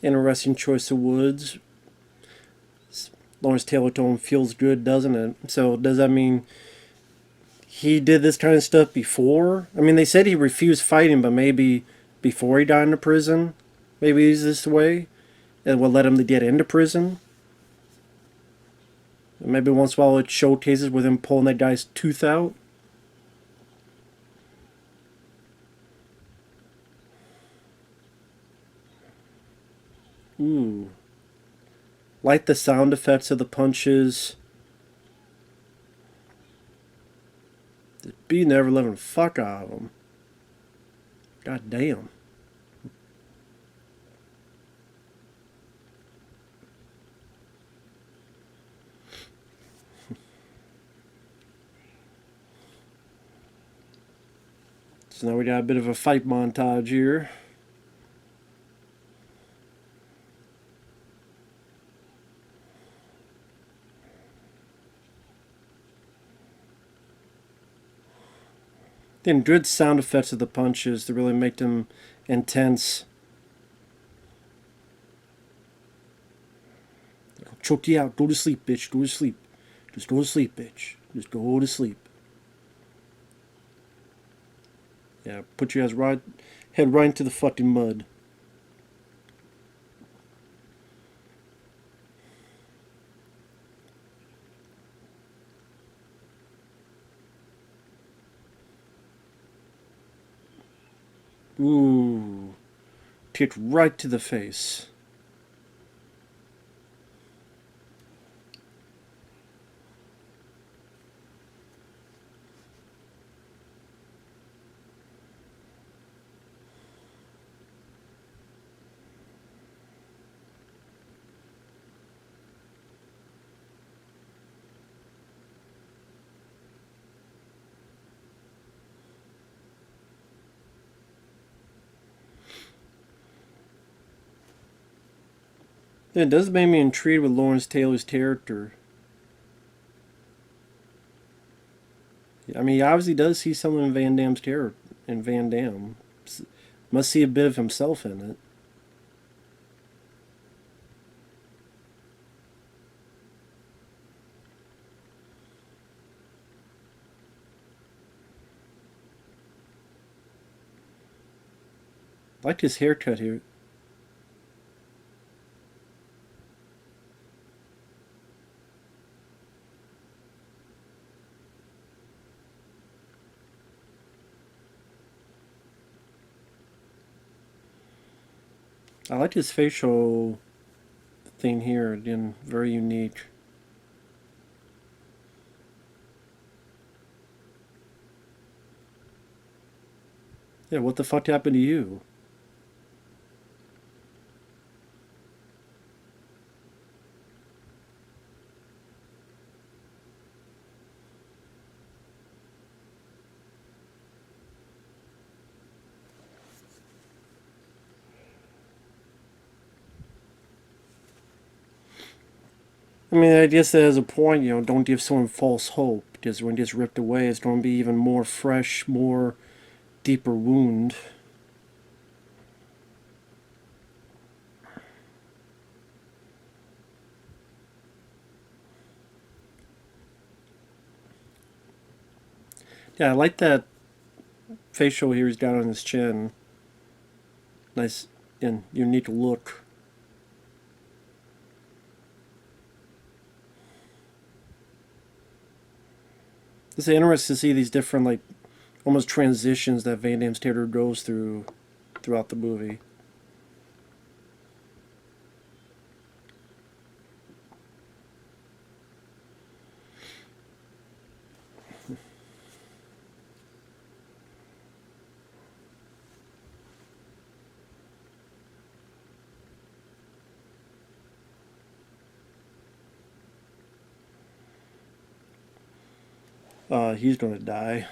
Interesting choice of woods. Lawrence Taylor Tone feels good, doesn't it? So does that mean he did this kind of stuff before? I mean, they said he refused fighting, but maybe before he got into prison, maybe he's this way, and what led him to get into prison. And maybe once in a while it showcases with him pulling that guy's tooth out. Ooh. Like the sound effects of the punches. Beating the ever living fuck out of him. God damn. So now we got a bit of a fight montage here. Then good sound effects of the punches to really make them intense. I'll choke you out. Go to sleep, bitch. Go to sleep. Just go to sleep, bitch. Just go to sleep. Yeah, put your head right into the fucking mud. Ooh. Kicked right to the face. It does make me intrigued with Lawrence Taylor's character. I mean, he obviously does see something in Van Damme's character. In Van Damme. Must see a bit of himself in it. I like his haircut here. I like his facial thing here. Again, very unique. Yeah, what the fuck happened to you? I mean, I guess that has a point, don't give someone false hope, because when it gets ripped away, it's going to be even more fresh, more deeper wound. Yeah, I like that facial here he's got on his chin. Nice and unique look. It's interesting to see these different, like, almost transitions that Van Damme's character goes through throughout the movie. He's gonna die.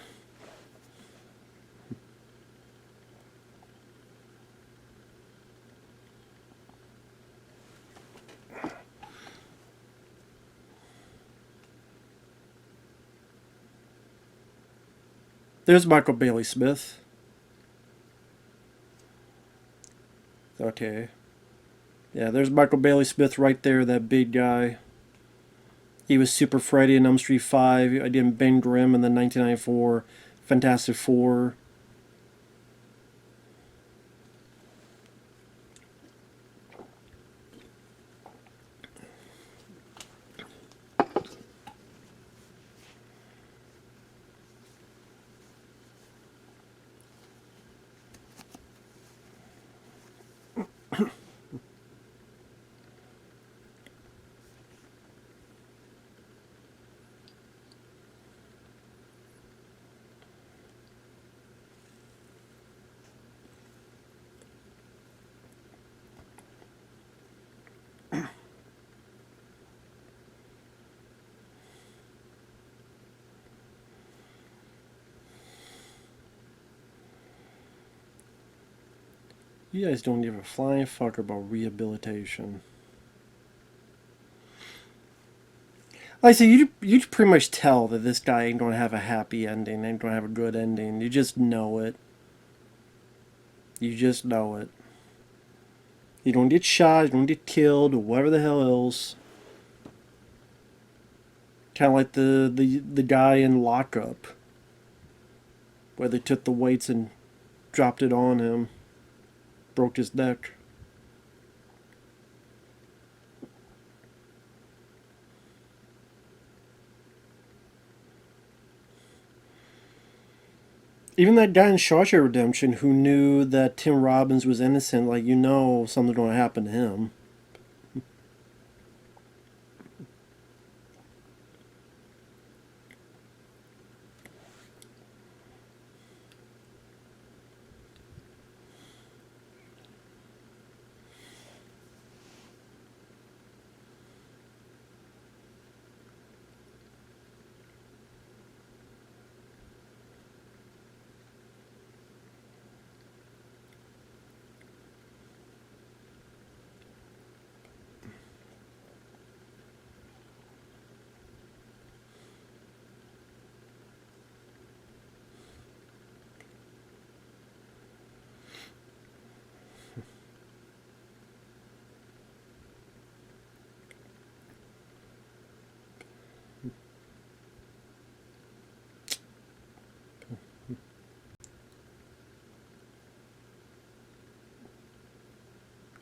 There's Michael Bailey Smith. Okay. Yeah, there's Michael Bailey Smith right there, that big guy. He was Super Freddy in Elm Street 5. I did Ben Grimm in the 1994 Fantastic Four. You guys don't give a flying fuck about rehabilitation. Like I say, you pretty much tell that this guy ain't gonna have a happy ending, ain't gonna have a good ending. You just know it. You just know it. You don't get shot, you don't get killed, or whatever the hell else. Kind of like the guy in Lockup, where they took the weights and dropped it on him, broke his neck. Even that guy in Shawshank Redemption who knew that Tim Robbins was innocent, like, you know something's going to happen to him.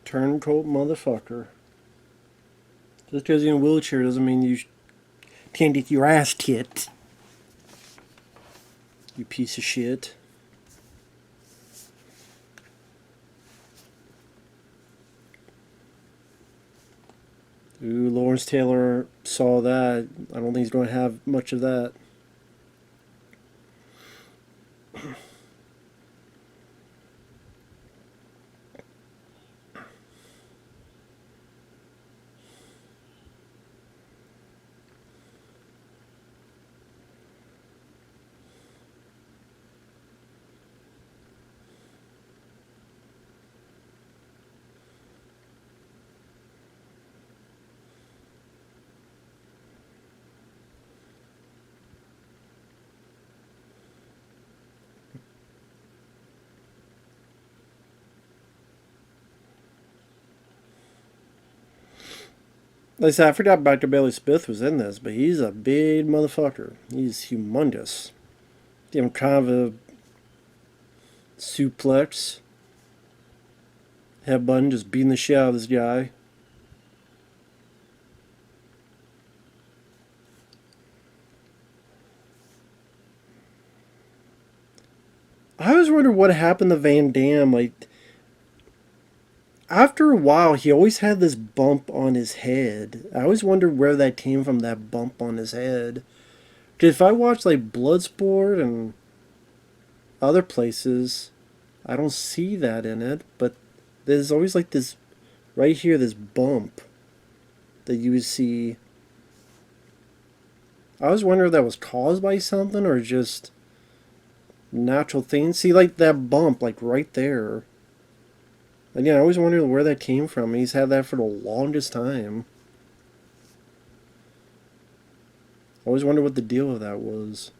Turncoat motherfucker. Just because you're in a wheelchair doesn't mean you can't get your ass kicked. You piece of shit. Ooh, Lawrence Taylor saw that. I don't think he's going to have much of that. Like I said, I forgot Dr. Bailey Smith was in this, but he's a big motherfucker. He's humongous. Give him kind of a suplex. Headbutting, just beating the shit out of this guy. I always wonder what happened to Van Damme. Like, after a while, he always had this bump on his head. I always wondered where that came from, that bump on his head. Because if I watch, like, Bloodsport and other places, I don't see that in it. But there's always, like, this, right here, this bump that you would see. I was wondering if that was caused by something or just natural things. See, like, that bump, like, right there. Again, I always wondered where that came from. He's had that for the longest time. I always wondered what the deal with that was.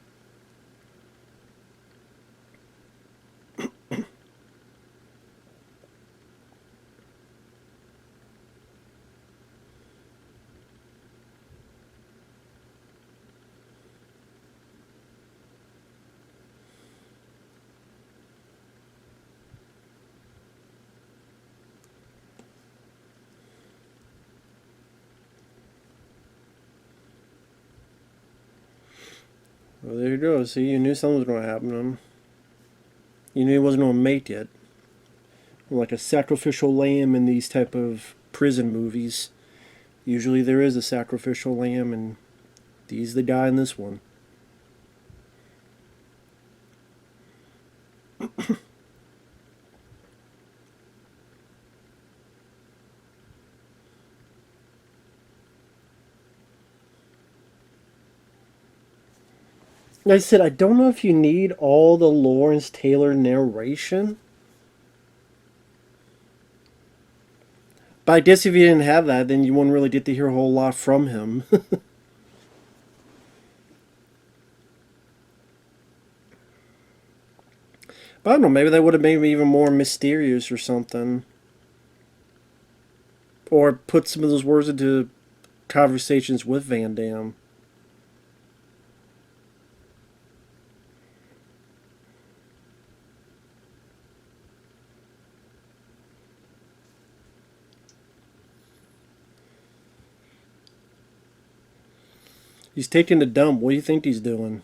Well, there you go. See, you knew something was going to happen to him. You knew he wasn't going to make it. Like a sacrificial lamb in these type of prison movies. Usually there is a sacrificial lamb, and he's the guy in this one. Like I said, I don't know if you need all the Lawrence Taylor narration. But I guess if you didn't have that, then you wouldn't really get to hear a whole lot from him. But I don't know, maybe that would have made him even more mysterious or something. Or put some of those words into conversations with Van Damme. He's taking the dump. What do you think he's doing?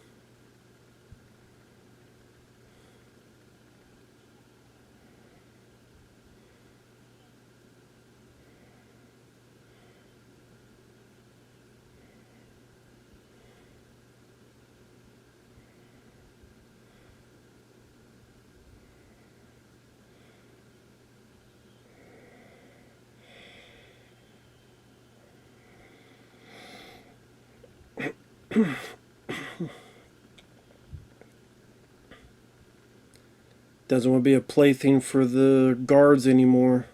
Doesn't want to be a plaything for the guards anymore.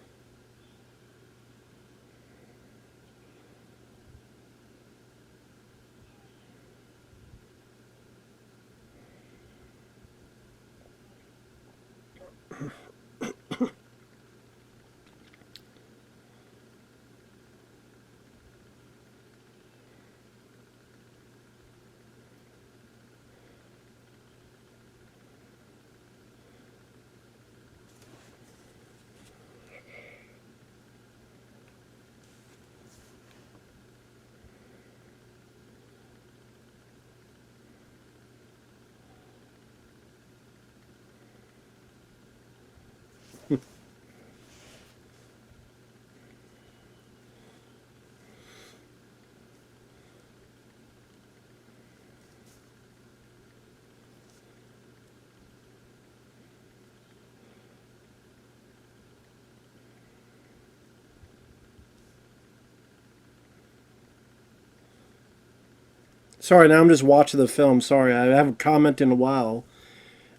Sorry, now I'm just watching the film. Sorry, I haven't commented in a while.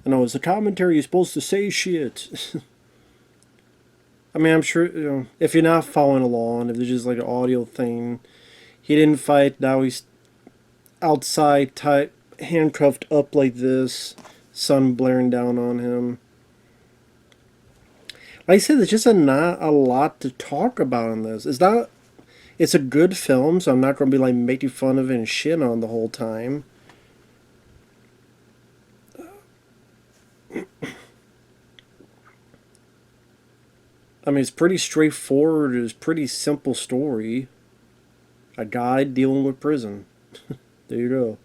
I know it's a commentary. You're supposed to say shit. I mean, I'm sure if you're not following along, if it's just like an audio thing, he didn't fight. Now he's outside, tight, handcuffed up like this, sun blaring down on him. Like I said, there's just not a lot to talk about in this. It's not. It's a good film, so I'm not going to be like making fun of it and shit on the whole time. I mean, it's pretty straightforward. It's a pretty simple story. A guy dealing with prison. There you go.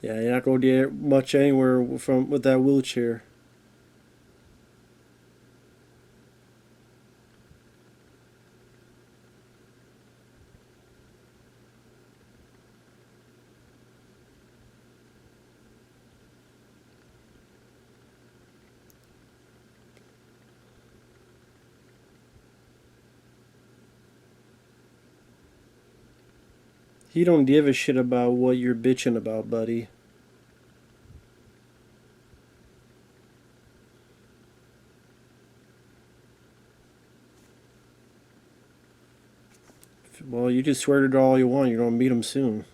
Yeah, you're not going to get much anywhere from with that wheelchair. He don't give a shit about what you're bitching about, buddy. Well, you just swear to all you want. You're gonna meet him soon.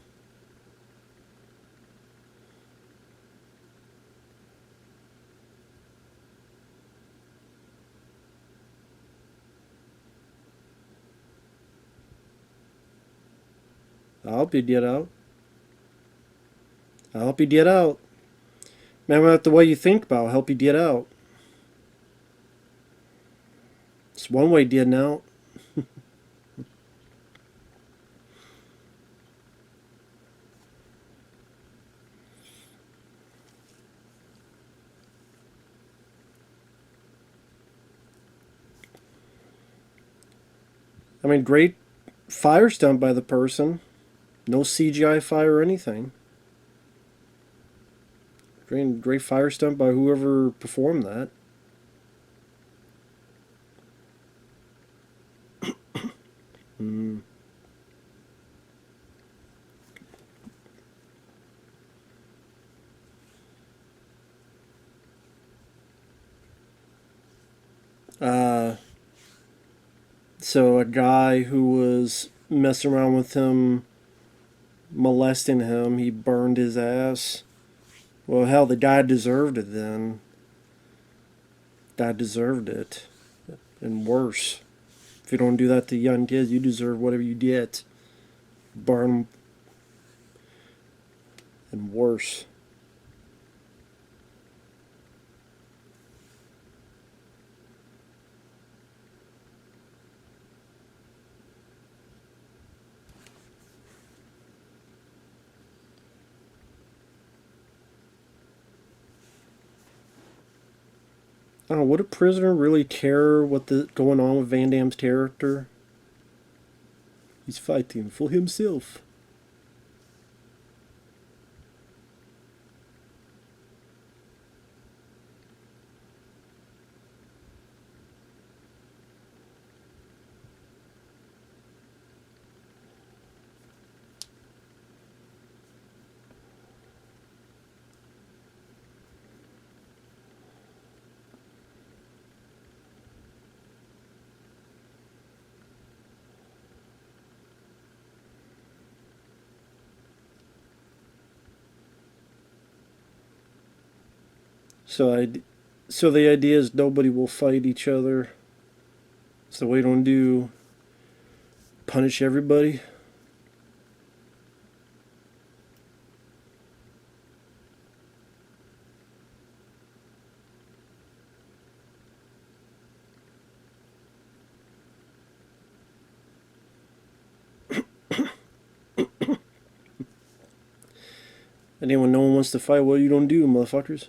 I'll help you get out. I'll help you get out. Man, about the way you think about, I'll help you get out. It's one way getting out. I mean, great fire stunt by the person. No CGI fire or anything. Great fire stunt by whoever performed that. Mm. Uh, so a guy who was messing around with him, molesting him, he burned his ass. Well, hell, the guy deserved it then. Guy deserved it. And worse. If you don't do that to young kids, you deserve whatever you get. Burn 'em and worse. Oh, would a prisoner really care what the going on with Van Damme's character? He's fighting for himself. So so the idea is nobody will fight each other. So we don't do punish everybody. Anyone, no one wants to fight. What you don't do, motherfuckers?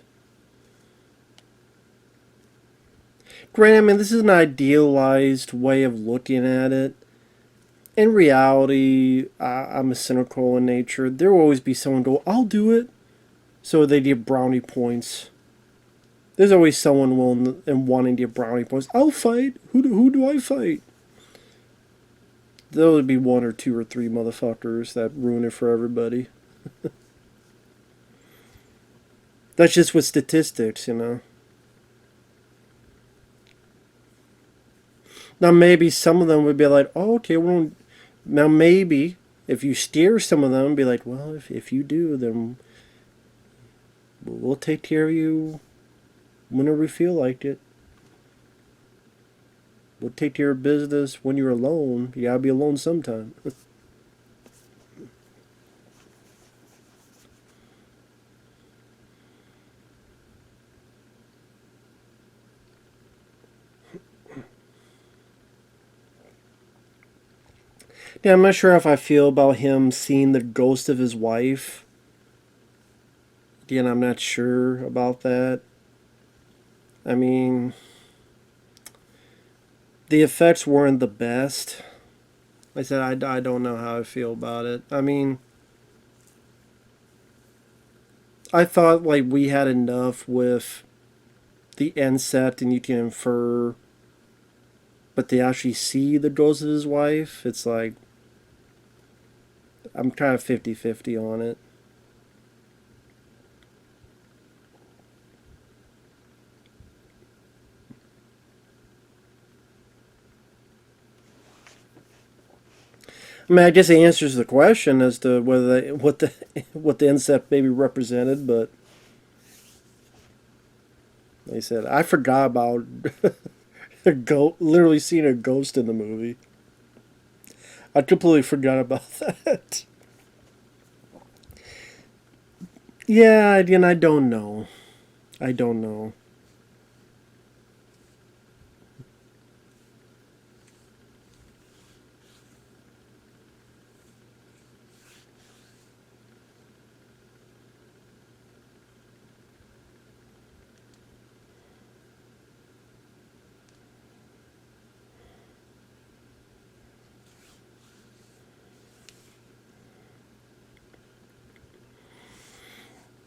Granted, I mean, this is an idealized way of looking at it. In reality, I'm a cynical in nature. There will always be someone go, "I'll do it," so they get brownie points. There's always someone willing and wanting to get brownie points. I'll fight. Who do I fight? There'll be one or two or three motherfuckers that ruin it for everybody. That's just with statistics, you know. Now maybe some of them would be like, "Oh, okay, well, now maybe if you steer some of them, be like, well, if you do, then we'll take care of you whenever we feel like it. We'll take care of business when you're alone. You gotta be alone sometime." Yeah, I'm not sure how I feel about him seeing the ghost of his wife. Again, I'm not sure about that. I mean, the effects weren't the best. Like I said, I don't know how I feel about it. I mean, I thought like we had enough with the end set and you can infer, but to actually see the ghost of his wife, it's like, I'm kind of 50-50 on it. I mean, I guess it answers the question as to whether what the incept maybe represented, but like I said, I forgot about literally seeing a ghost in the movie. I completely forgot about that. Yeah, again, I don't know. I don't know.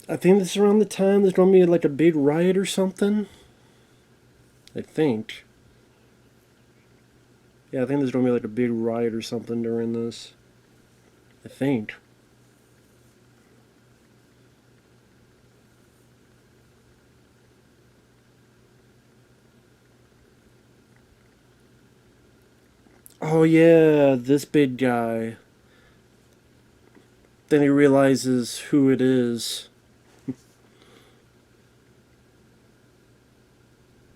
I think this is around the time there's gonna be like a big riot or something. I think. Yeah, I think there's gonna be like a big riot or something during this. I think. Oh yeah, this big guy. Then he realizes who it is.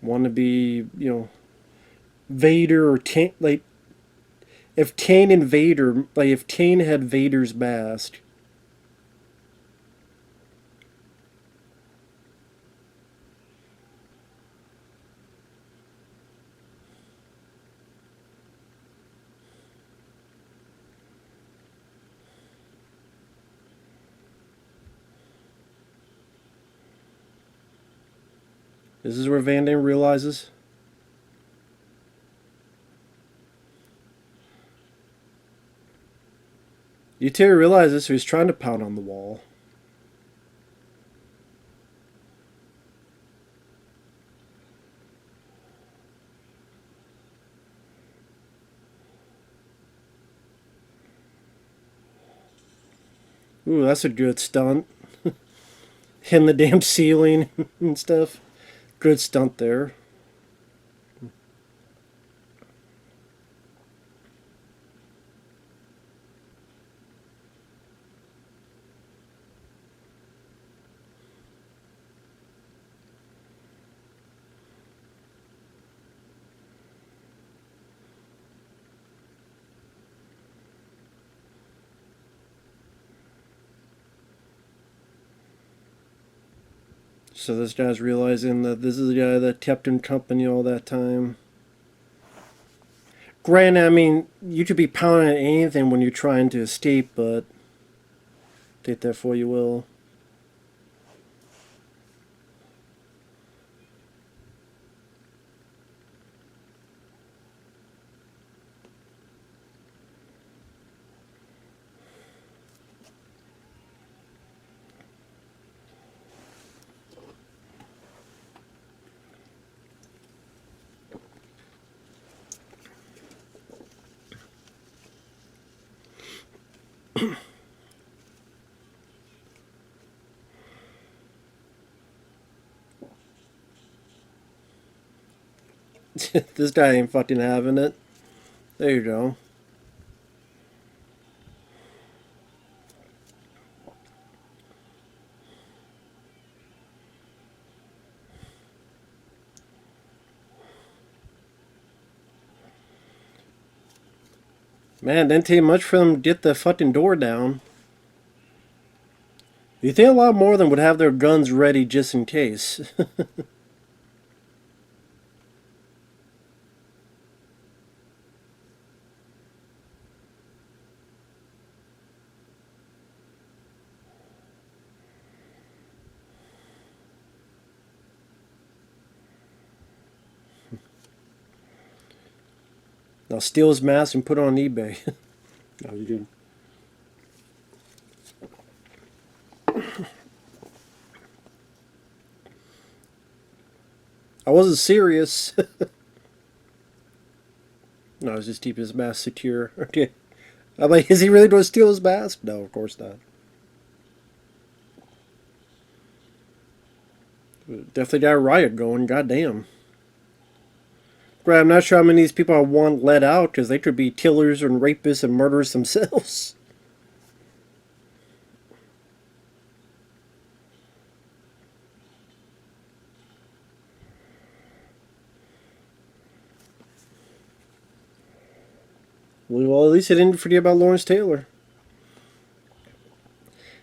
Want to be, Vader or Kane. Like, if Kane and Vader, like, if Kane had Vader's mask. This is where Van Damme realizes. You two realizes so he's trying to pound on the wall. Ooh, that's a good stunt. Hitting the damn ceiling and stuff. Good stunt there. So this guy's realizing that this is the guy that kept him company all that time. Granted, I mean, you could be pounding at anything when you're trying to escape, but take that for you will. This guy ain't fucking having it. There you go. Man, didn't take much for them to get the fucking door down. You think a lot more of them would have their guns ready just in case. Now steal his mask and put it on eBay. No, you didn't. I wasn't serious. No, I was just keeping his mask secure. Okay. I'm like, is he really going to steal his mask? No, of course not. Definitely got a riot going. Goddamn. Right, I'm not sure how many of these people I want let out because they could be killers and rapists and murderers themselves. Well, at least I didn't forget about Lawrence Taylor.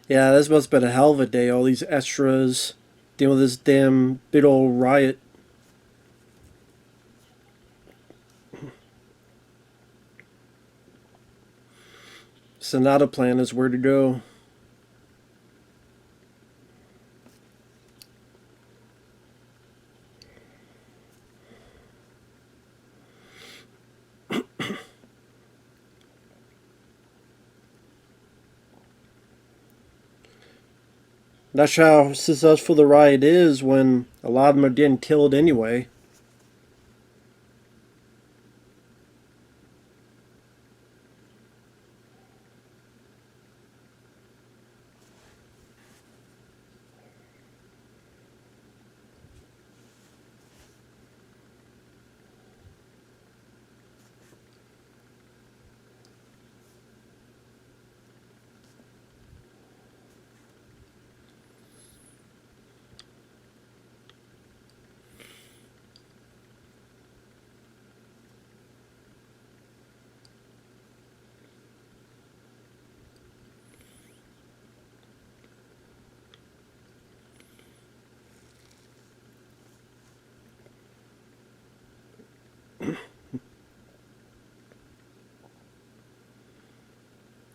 Yeah, this must have been a hell of a day. All these extras dealing with this damn big old riot. Sonata plan is where to go. Not sure how successful the riot is when a lot of them are getting killed anyway.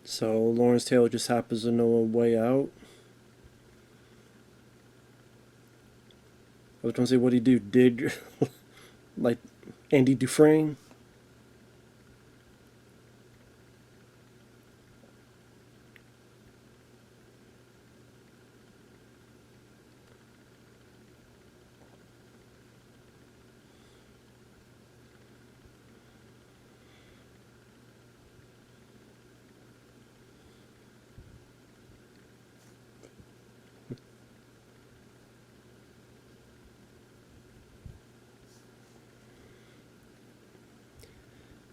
So Lawrence Taylor just happens to know a way out. I was gonna say, what do you do? Dig like Andy Dufresne?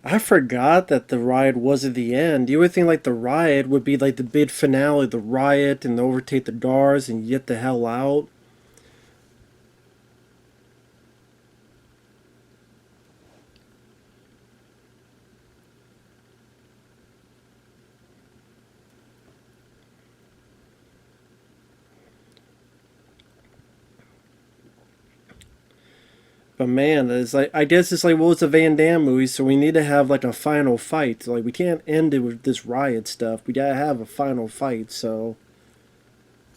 I forgot that the riot was at the end. You would think like the riot would be like the big finale, the riot, and overtake the guards and get the hell out. But man, it's like I guess it's like well, it's a Van Damme movie, so we need to have like a final fight. Like we can't end it with this riot stuff. We gotta have a final fight. So,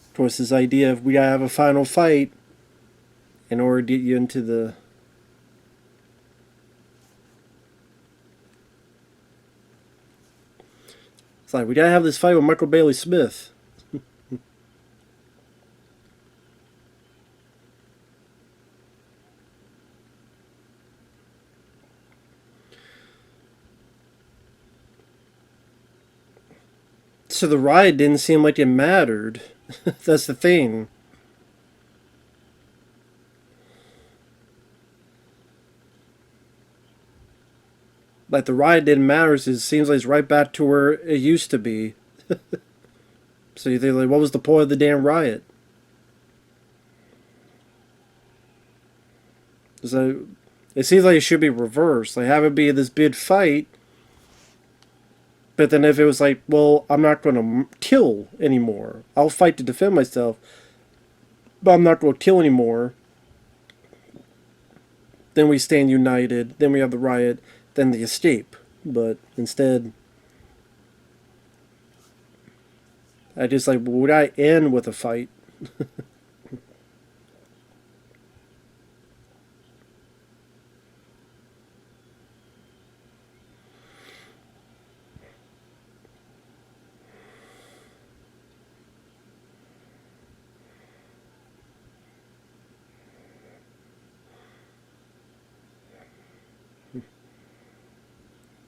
of course, this idea of we gotta have a final fight in order to get you into the. It's like we gotta have this fight with Michael Bailey Smith. So the riot didn't seem like it mattered. That's the thing. Like the riot didn't matter. So it seems like it's right back to where it used to be. So you think like, what was the point of the damn riot? So it seems like it should be reversed. Like have it be this big fight, but then if it was like, well, I'm not going to kill anymore. I'll fight to defend myself, but I'm not going to kill anymore. Then we stand united. Then we have the riot. Then the escape. But instead, I just like, would I end with a fight?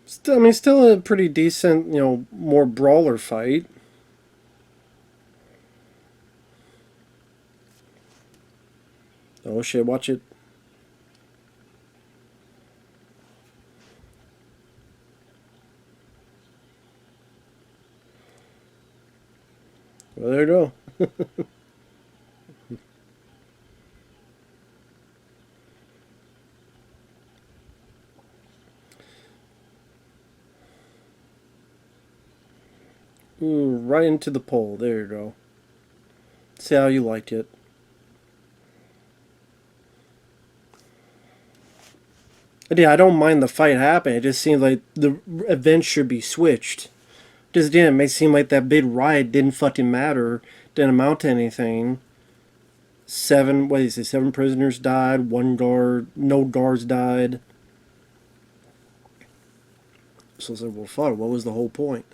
Still, I mean, still a pretty decent, more brawler fight. Oh shit! Watch it. Well, there you go. Ooh, right into the pole. There you go. See how you liked it. But yeah, I don't mind the fight happening. It just seems like the events should be switched. Just again, it may seem like that big riot didn't fucking matter, didn't amount to anything. Seven, what is it? 7 prisoners died. One guard, no guards died. So I said, well, fuck. What was the whole point?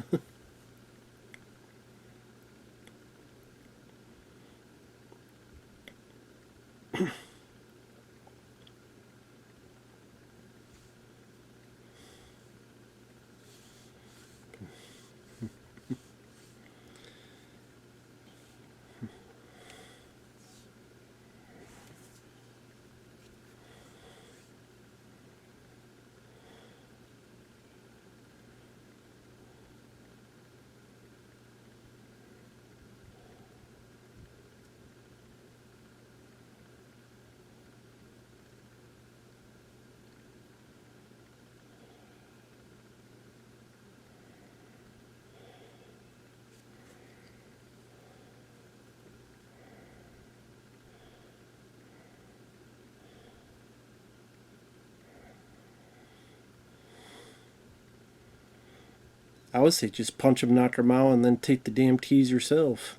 I would say just punch him, knock him out, and then take the damn keys yourself.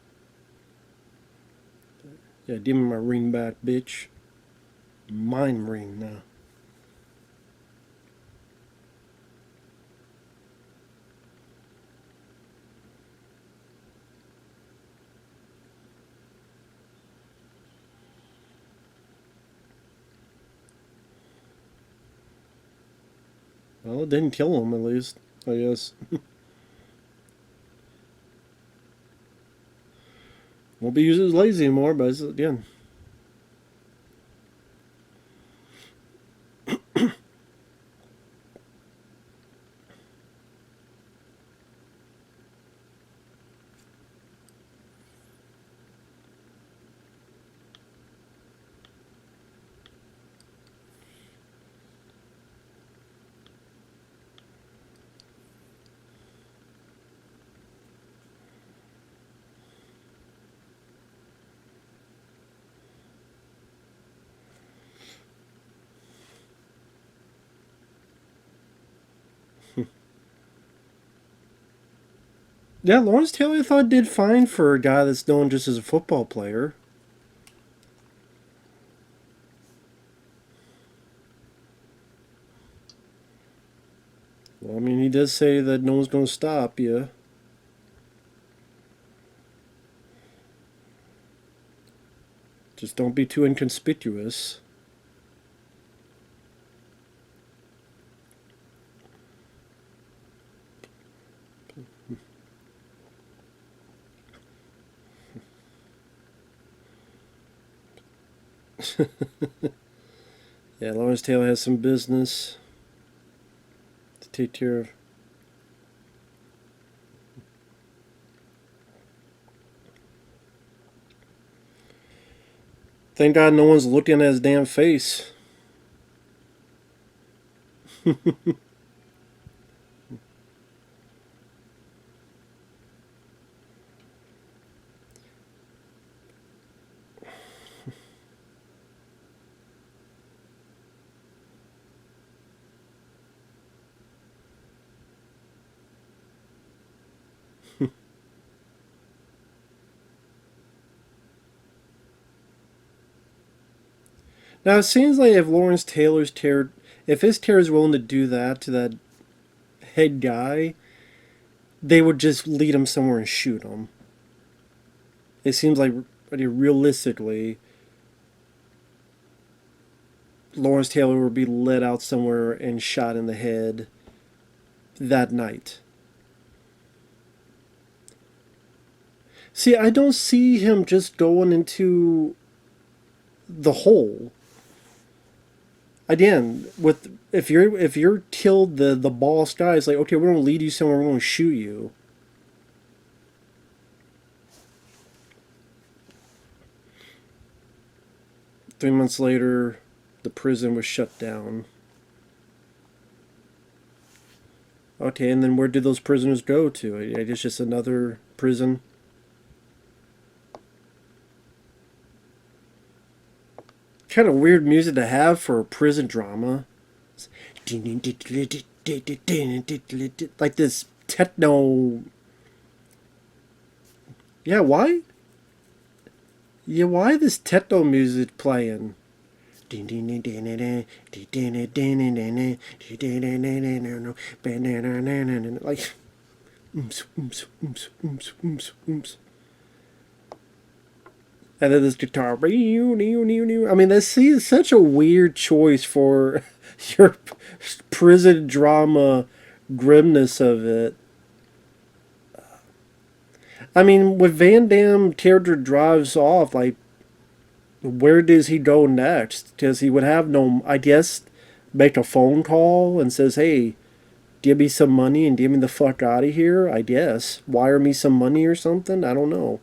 Yeah, give me my ring back, bitch. Mind ring now. Well, it didn't kill him, at least, I guess. Won't be used as lazy anymore, but again. Yeah, Lawrence Taylor I thought did fine for a guy that's known just as a football player. Well, I mean, he does say that no one's going to stop you. Just don't be too inconspicuous. Yeah, Lawrence Taylor has some business to take care of. Thank God no one's looking at his damn face. Now it seems like if Lawrence Taylor's tear, if his tear is willing to do that to that head guy, they would just lead him somewhere and shoot him. It seems like realistically, Lawrence Taylor would be led out somewhere and shot in the head that night. See, I don't see him just going into the hole. Again, with if you're killed the boss guy, it's like, okay, we're gonna lead you somewhere, we're gonna shoot you. 3 months later, the prison was shut down. Okay, and then where did those prisoners go to? I guess just another prison. Kind of weird music to have for a prison drama. Like this techno. Yeah, why? Yeah, why this techno music playing? Like, ooms, ooms, ooms, ooms, ooms, ooms. And then this guitar. I mean, this is such a weird choice for your prison drama grimness of it. I mean, with Van Damme character drives off, like, where does he go next? Because he would have no, I guess, make a phone call and says, hey, give me some money and get me the fuck out of here, I guess. Wire me some money or something? I don't know.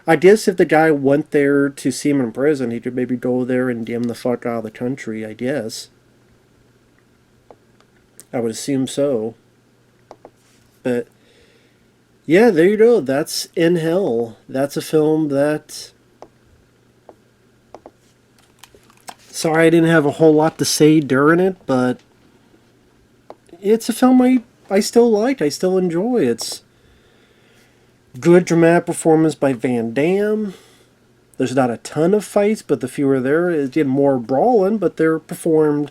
I guess if the guy went there to see him in prison, he could maybe go there and get him the fuck out of the country, I guess. I would assume so. But, yeah, there you go. That's In Hell. That's a film that... Sorry I didn't have a whole lot to say during it, but it's a film I still like. I still enjoy. It's good dramatic performance by Van Damme. There's not a ton of fights, but the fewer there is, getting more brawling, but they're performed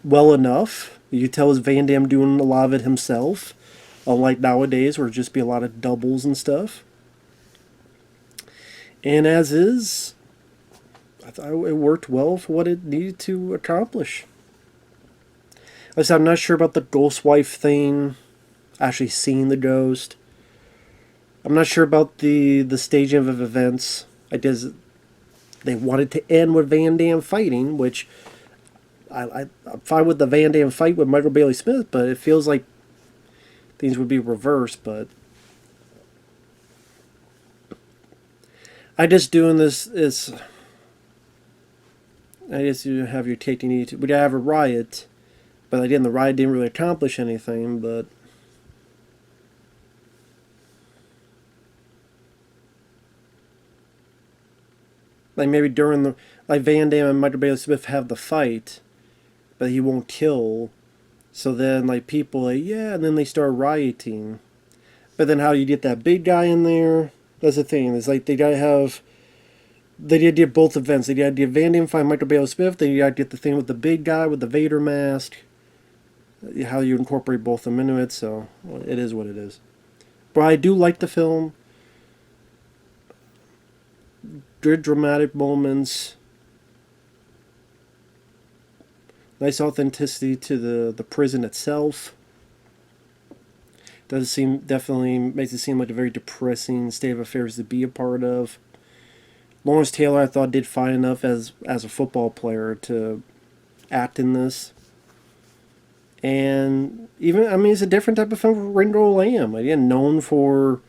well enough. You tell it's Van Damme doing a lot of it himself, unlike nowadays where it'd just be a lot of doubles and stuff. And as is, I thought it worked well for what it needed to accomplish. I said, I'm not sure about the ghost wife thing, actually seeing the ghost. I'm not sure about the staging of events. They wanted to end with Van Damme fighting, which I'm fine with the Van Damme fight with Michael Bailey Smith, but it feels like things would be reversed. But I just doing this is, I guess you have your take you need to. We gotta have a riot, but again, the riot didn't really accomplish anything. But like maybe during the, like Van Damme and Michael Bailey Smith have the fight, but he won't kill. So then like people like, yeah, and then they start rioting. But then how you get that big guy in there? That's the thing. It's like they gotta have. They gotta get both events. They gotta get Van Damme fight Michael Bailey Smith. Then you gotta get the thing with the big guy with the Vader mask. How you incorporate both of them into it. So it is what it is. But I do like the film. Good dramatic moments. Nice authenticity to the prison itself. Does seem, definitely makes it seem like a very depressing state of affairs to be a part of. Lawrence Taylor, I thought, did fine enough as a football player to act in this. And even, I mean, it's a different type of film for Ringo Lamb. Again, known for,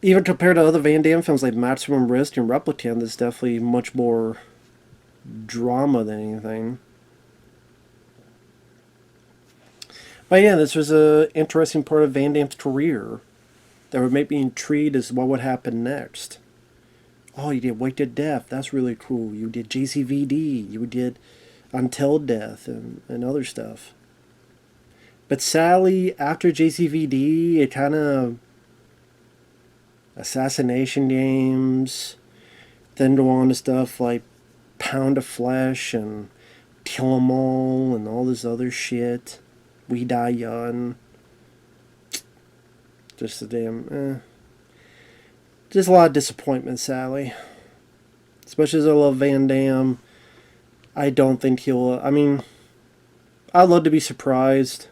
even compared to other Van Damme films like Maximum Risk and Replicant, it's definitely much more drama than anything. But yeah, this was an interesting part of Van Damme's career that would make me intrigued as to what would happen next. Oh, you did Wake to Death. That's really cool. You did JCVD. You did Until Death and other stuff. But sadly, after JCVD, it kind of... Assassination Games. Then go on to stuff like Pound of Flesh and Kill 'Em All and all this other shit. We Die Young. Just a damn... Just a lot of disappointment, sadly. Especially as I love Van Damme. I don't think he'll... I mean, I'd love to be surprised.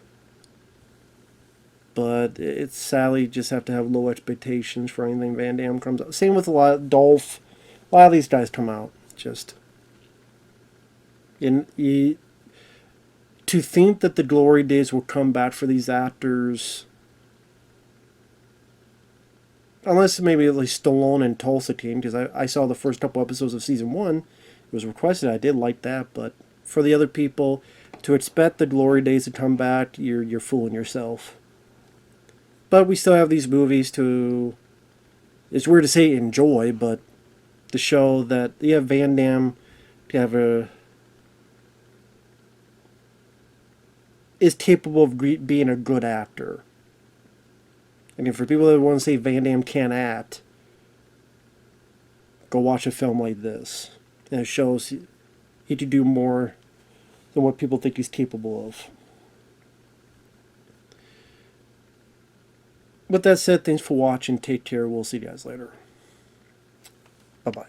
But it's sadly just have to have low expectations for anything Van Damme comes out. Same with a lot of Dolph. A lot of these guys come out. Just... to think that the glory days will come back for these actors... Unless maybe at least Stallone and Tulsa came, because I saw the first couple episodes of season 1. It was requested. I did like that, but for the other people, to expect the glory days to come back, you're fooling yourself. But we still have these movies to... It's weird to say enjoy, but to show that you have Van Damme is capable of being a good actor. And for people that want to say Van Damme can't act, go watch a film like this. And it shows he can do more than what people think he's capable of. With that said, thanks for watching. Take care. We'll see you guys later. Bye-bye.